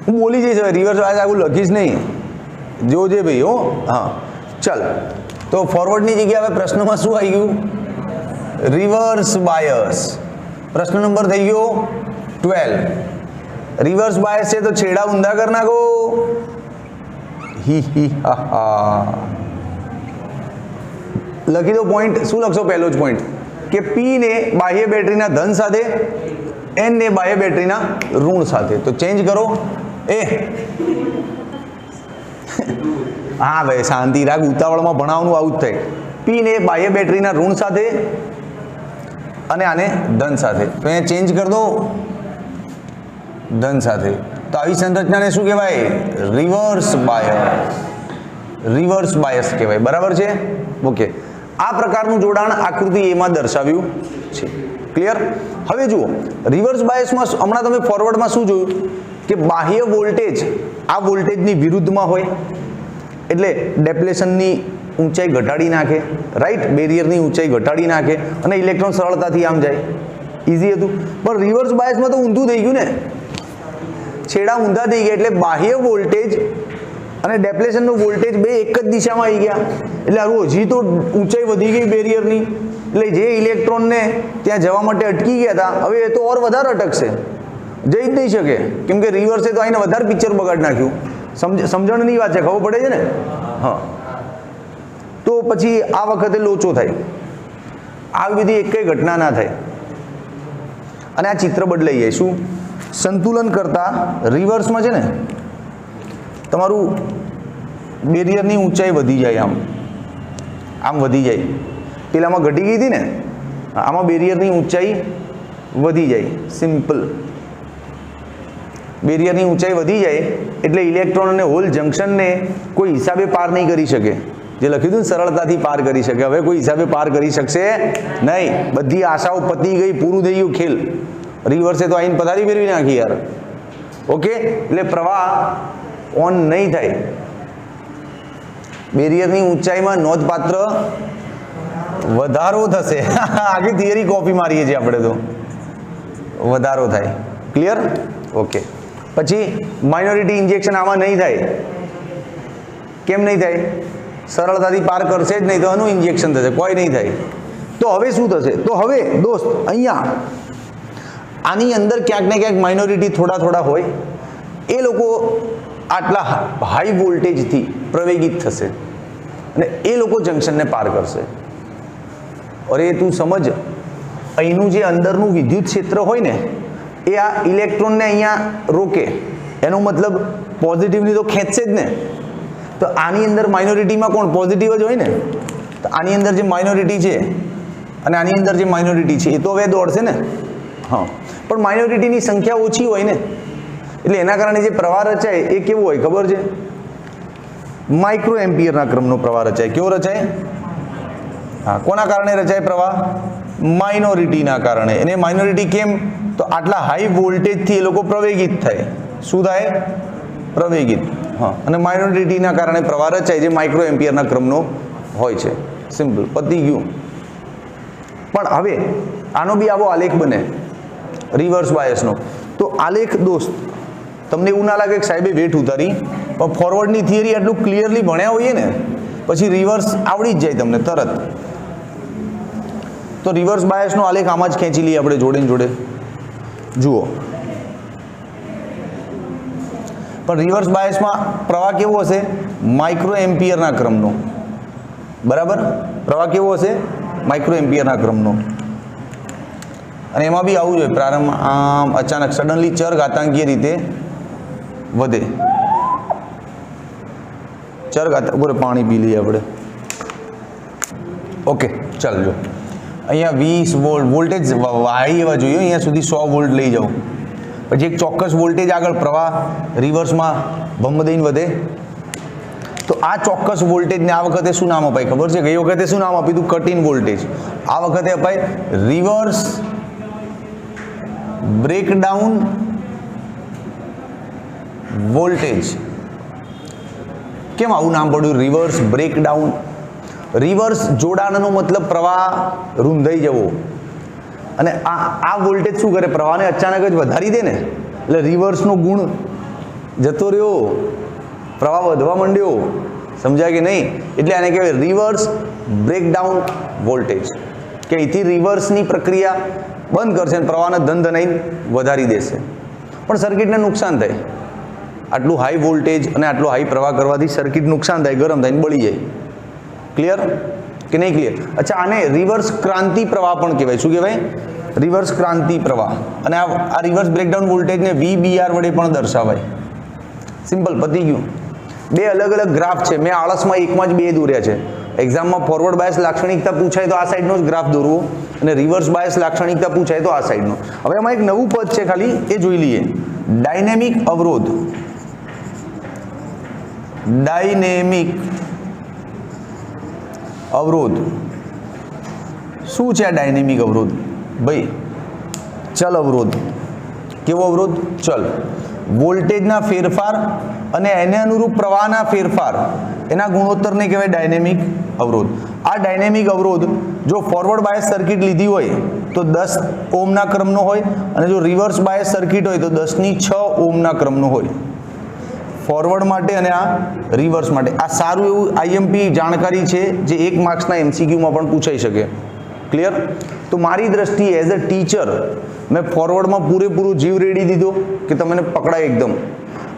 હું બોલી જઈશ. હવે રિવર્સ બાયસ આખું લખીશ નહીં, જોજે ભાઈ. હો, હા, ચાલ. તો ફોરવર્ડની જગ્યાએ હવે પ્રશ્નમાં શું આવી ગયું? Reverse bias. પ્રશ્ન નંબર થઈ ગયો 12. રિવર્સ બાયસ છે તો છેડા ઊંધા કરી નાખો. હી હી હા હા. લખી દો પોઈન્ટ. શું લખશો? પહેલો જ પોઈન્ટ કે પી ને બાહ્ય બેટરીના ધન સાથે, એન ને બાહ્ય બેટરીના ઋણ સાથે. તો ચેન્જ કરો. હા ભાઈ શાંતિ રાખ, ઉતાવળમાં ભણાવવાનું આવું જ થાય. પી ને બાહ્ય બેટરીના ઋણ સાથે અને આને ધન સાથે. તો અહીંયા ચેન્જ કરી દો, ધન સાથે. તો આવી સંરચનાને શું કહેવાય? Reverse bias. રિવર્સ બાયસ કહેવાય, બરાબર છે? ઓકે, આ પ્રકારનું જોડાણ આકૃતિ એમાં દર્શાવ્યું છે. ક્લિયર? હવે જુઓ, રિવર્સ બાયસમાં હમણાં તમે ફોરવર્ડમાં શું જોયું કે બાહ્ય વોલ્ટેજ આ વોલ્ટેજની વિરુદ્ધમાં હોય, એટલે ડેપ્લેશનની ઊંચાઈ ઘટાડી નાખે, રાઈટ? બેરિયરની ઊંચાઈ ઘટાડી નાખે અને ઇલેક્ટ્રોન સરળતાથી આમ જાય. ઇઝી હતું. પણ રિવર્સ બાયસમાં તો ઊંધું થઈ ગયું ને, છેડા ઊંધા થઈ ગયા. એટલે બાહ્ય વોલ્ટેજ અને ડેપ્લેશનનો વોલ્ટેજ બે એક જ દિશામાં આવી ગયા. એટલે આવું હજી તો ઊંચાઈ વધી ગઈ બેરિયરની, એટલે જે ઇલેક્ટ્રોનને ત્યાં જવા માટે અટકી ગયા હતા, હવે એ તો ઓર વધારે અટકશે, જઈ જ નહીં શકે, કેમ કે રિવર્સે તો આઈને વધારે પિક્ચર બગાડી નાખ્યું. સમજણની વાત છે, ખબર પડે છે ને? હા. તો પછી આ વખતે લોચો થાય, આવી બધી એક કઈ ઘટના ના થાય અને આ ચિત્ર બદલાઈ જાય. શું? સંતુલન કરતા રિવર્સમાં છે ને તમારું બેરિયરની ઊંચાઈ વધી જાય, આમ વધી જાય. પેલામાં ઘટી ગઈ હતી ને, આમાં બેરિયરની ઊંચાઈ વધી જાય. સિમ્પલ. બેરિયરની ઊંચાઈ વધી જાય એટલે ઇલેક્ટ્રોન અને હોલ જંકશનને કોઈ હિસાબે પાર નહીં કરી શકે. જે લખ્યું હતું ને સરળતાથી પાર કરી શકે, હવે કોઈ હિસાબે પાર કરી શકશે નહીં. બધી આશાઓ પતી ગઈ, પૂરું થઈ ગયું ખેલ. રિવર્સે તો આઈને પથારી ફેરવી નાખી યાર. ઓકે, એટલે પ્રવાહ ઓન નહીં થાય. બેરિયરની ઊંચાઈમાં નોંધપાત્ર વધારો થશે. આખી થિયરી કોપી મારીએ છીએ આપણે તો. વધારો થાય. ક્લિયર? ઓકે. પછી માઇનોરિટી ઇન્જેક્શન આમાં નહીં થાય. કેમ નહીં થાય? સરળતાથી પાર કરશે જ નહીં, તો આનું ઇન્જેક્શન થશે, કોઈ નહીં થાય. તો હવે શું થશે? તો હવે દોસ્ત અહીંયા આની અંદર ક્યાંક ને ક્યાંક માઇનોરિટી થોડા હોય, એ લોકો આટલા હાઈ વોલ્ટેજથી પ્રવેગિત થશે અને એ લોકો જંકશનને પાર કરશે. અરે તું સમજ, અહીંનું જે અંદરનું વિદ્યુત ક્ષેત્ર હોય ને, એ આ ઇલેક્ટ્રોનને અહીંયા રોકે. એનો મતલબ પોઝિટિવની તો ખેંચશે જ ને. તો આની અંદર માઇનોરિટીમાં કોણ? પોઝિટિવ જ હોય ને. તો આની અંદર જે માઇનોરિટી છે અને આની અંદર જે માઇનોરિટી છે, એ તો હવે દોડશે ને. હા, પણ માઇનોરિટીની સંખ્યા ઓછી હોય ને, એટલે એના કારણે જે પ્રવાહ રચાય એ કેવો હોય ખબર છે? માઇક્રો એમ્પિયરના ક્રમનો પ્રવાહ રચાય. કેવો રચાય? હા, કોના કારણે રચાય પ્રવાહ? માઇનોરિટીના કારણે. અને માઇનોરિટી કેમ? તો આટલા હાઈ વોલ્ટેજથી એ લોકો પ્રવેગિત થાય. શું થાય? પ્રવેગિત. હા, અને માઇનોરિટીના કારણે પ્રવાહ રચાય, જે માઇક્રો એમ્પિયરના ક્રમનો હોય છે. સિમ્પલ, પતી ગયું. પણ હવે આનો બી આવો આલેખ બને રિવર્સ બાયસનો. તો આલેખ દોસ્ત તમને એવું ના લાગે કે સાહેબે વેઠ ઉતારી, પણ ફોરવર્ડની થિયરી આટલું ક્લિયરલી ભણ્યા હોઈએ ને, પછી રિવર્સ આવડી જ જાય તમને તરત. તો રિવર્સ બાયસનો આલેખ આમાં જ ખેંચી લઈએ આપણે જોડે ને જોડે. જુઓ, પણ રિવર્સ બાયસમાં પ્રવાહ કેવો હશે? માઇક્રો એમ્પિયરના ક્રમનો. બરાબર? પ્રવાહ કેવો હશે? માઇક્રો એમ્પિયરના ક્રમનો. અને એમાં બી આવું જોઈએ, પ્રારંભમાં આમ અચાનક સડનલી ચર ઘાતાંકીય રીતે વધે. ચર ઘાતાંક બોલે પાણી પી લઈએ આપણે. ઓકે ચાલજો. અહીંયા 20 વોલ્ટ વોલ્ટેજ હાઈ એવા જોઈએ, અહીંયા સુધી 100 વોલ્ટ લઈ જાઓ. પછી એક ચોક્કસ વોલ્ટેજ આગળ પ્રવાહ રિવર્સમાં ભમ દઈને વધે. તો આ ચોક્કસ વોલ્ટેજને આ વખતે શું નામ અપાય ખબર છે? ગઈ વખતે શું નામ આપ્યું હતું? Cut in voltage. આ વખતે અપાય રિવર્સ બ્રેકડાઉન વોલ્ટેજ. કેમ આવું નામ પડ્યું રિવર્સ બ્રેકડાઉન? રિવર્સ જોડાણનો મતલબ પ્રવાહ રૂંધાઈ જવો, અને આ વોલ્ટેજ શું કરે? પ્રવાહને અચાનક જ વધારી દે ને, એટલે રિવર્સનો ગુણ જતો રહ્યો, પ્રવાહ વધવા માંડ્યો. સમજાય કે નહીં? એટલે આને કહેવાય રિવર્સ બ્રેકડાઉન વોલ્ટેજ, કે અહીંથી રિવર્સની પ્રક્રિયા બંધ કરશે અને પ્રવાહને ધનાઈને વધારી દેશે. પણ સર્કિટને નુકસાન થાય. આટલું હાઈ વોલ્ટેજ અને આટલો હાઈ પ્રવાહ કરવાથી સર્કિટ નુકસાન થાય, ગરમ થઈને બળી જાય. ક્લિયર કે નહીં ક્લિયર? અચ્છા, આને રિવર્સ ક્રાંતિ પ્રવાહ પણ કહેવાય. શું કહેવાય? રિવર્સ ક્રાંતિ પ્રવાહ. અને આ રિવર્સ બ્રેકડાઉન વોલ્ટેજને VBR વડે પણ દર્શાવાય. સિમ્પલ, પતી ગયું. બે અલગ અલગ ગ્રાફ છે. મેં આળસમાં એકમાં જ બે દોર્યા છે. એક્ઝામમાં ફોરવર્ડ બાયસ લાક્ષણિકતા પૂછાય તો આ સાઈડનો જ ગ્રાફ દોરવો, અને રિવર્સ બાયસ લાક્ષણિકતા પૂછાય તો આ સાઈડનો. હવે એમાં એક નવું પદ છે, ખાલી એ જોઈ લઈએ. ડાયનેમિક અવરોધ. ડાયનેમિક અવરોધ શું છે? આ ડાયનેમિક અવરોધ ભાઈ ચલ અવરોધ. કેવો અવરોધ? ચલ. વોલ્ટેજના ફેરફાર અને એને અનુરૂપ પ્રવાહના ફેરફાર, એના ગુણોત્તરને કહેવાય ડાયનેમિક અવરોધ. આ ડાયનેમિક અવરોધ જો ફોરવર્ડ બાયસ સર્કિટ લીધી હોય તો 10 ઓહમના ક્રમનો હોય, અને જો રિવર્સ બાયસ સર્કિટ હોય તો 10(6) ઓહમના ક્રમનો હોય. ફોરવર્ડ માટે અને આ રિવર્સ માટે. આ સારું એવું આઈએમપી જાણકારી છે, જે 1 માર્ક્સના MCQમાં પણ પૂછાઈ શકે. ક્લિયર? તો મારી દ્રષ્ટિએ એઝ અ ટીચર મેં ફોરવર્ડમાં પૂરેપૂરું જીવ રેડી દીધો કે તમને પકડાય એકદમ,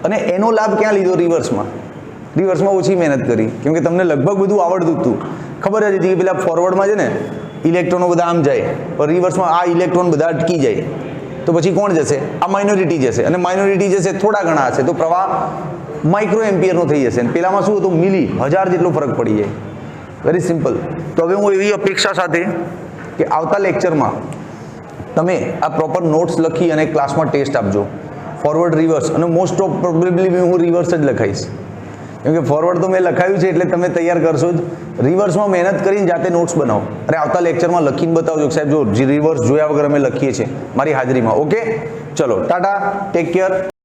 અને એનો લાભ ક્યાં લીધો? રિવર્સમાં. રિવર્સમાં ઓછી મહેનત કરી, કેમ કે તમને લગભગ બધું આવડતું હતું. ખબર જ હતી કે પેલા ફોરવર્ડમાં છે ને ઇલેક્ટ્રોનો બધા આમ જાય, પણ રિવર્સમાં આ ઇલેક્ટ્રોન બધા અટકી જાય. તો પછી કોણ જશે? આ માઇનોરિટી જશે, અને માઇનોરિટી જશે થોડા ઘણા હશે તો પ્રવાહ માઇક્રો એમ્પિયરનો થઈ જશે. પેલામાં શું હતું? મિલી, 1000 જેટલો ફરક પડી જાય. Very simple. તો હવે હું એવી અપેક્ષા સાથે કે આવતા લેક્ચરમાં તમે આ પ્રોપર નોટ્સ લખી અને ક્લાસમાં ટેસ્ટ આપજો. ફોરવર્ડ રિવર્સ, અને મોસ્ટ ઓફ પ્રોબેબલી હું રિવર્સ જ લખાઈશ, કેમ કે ફોરવર્ડ તો મેં લખાવ્યું છે એટલે તમે તૈયાર કરશો જ. રિવર્સમાં મહેનત કરીને જાતે નોટ્સ બનાવો, અને આવતા લેક્ચરમાં લખીને બતાવજો કે સાહેબ જો રિવર્સ જોયા વગર અમે લખીએ છીએ મારી હાજરીમાં. ઓકે, ચલો ટાટા, ટેક કેર.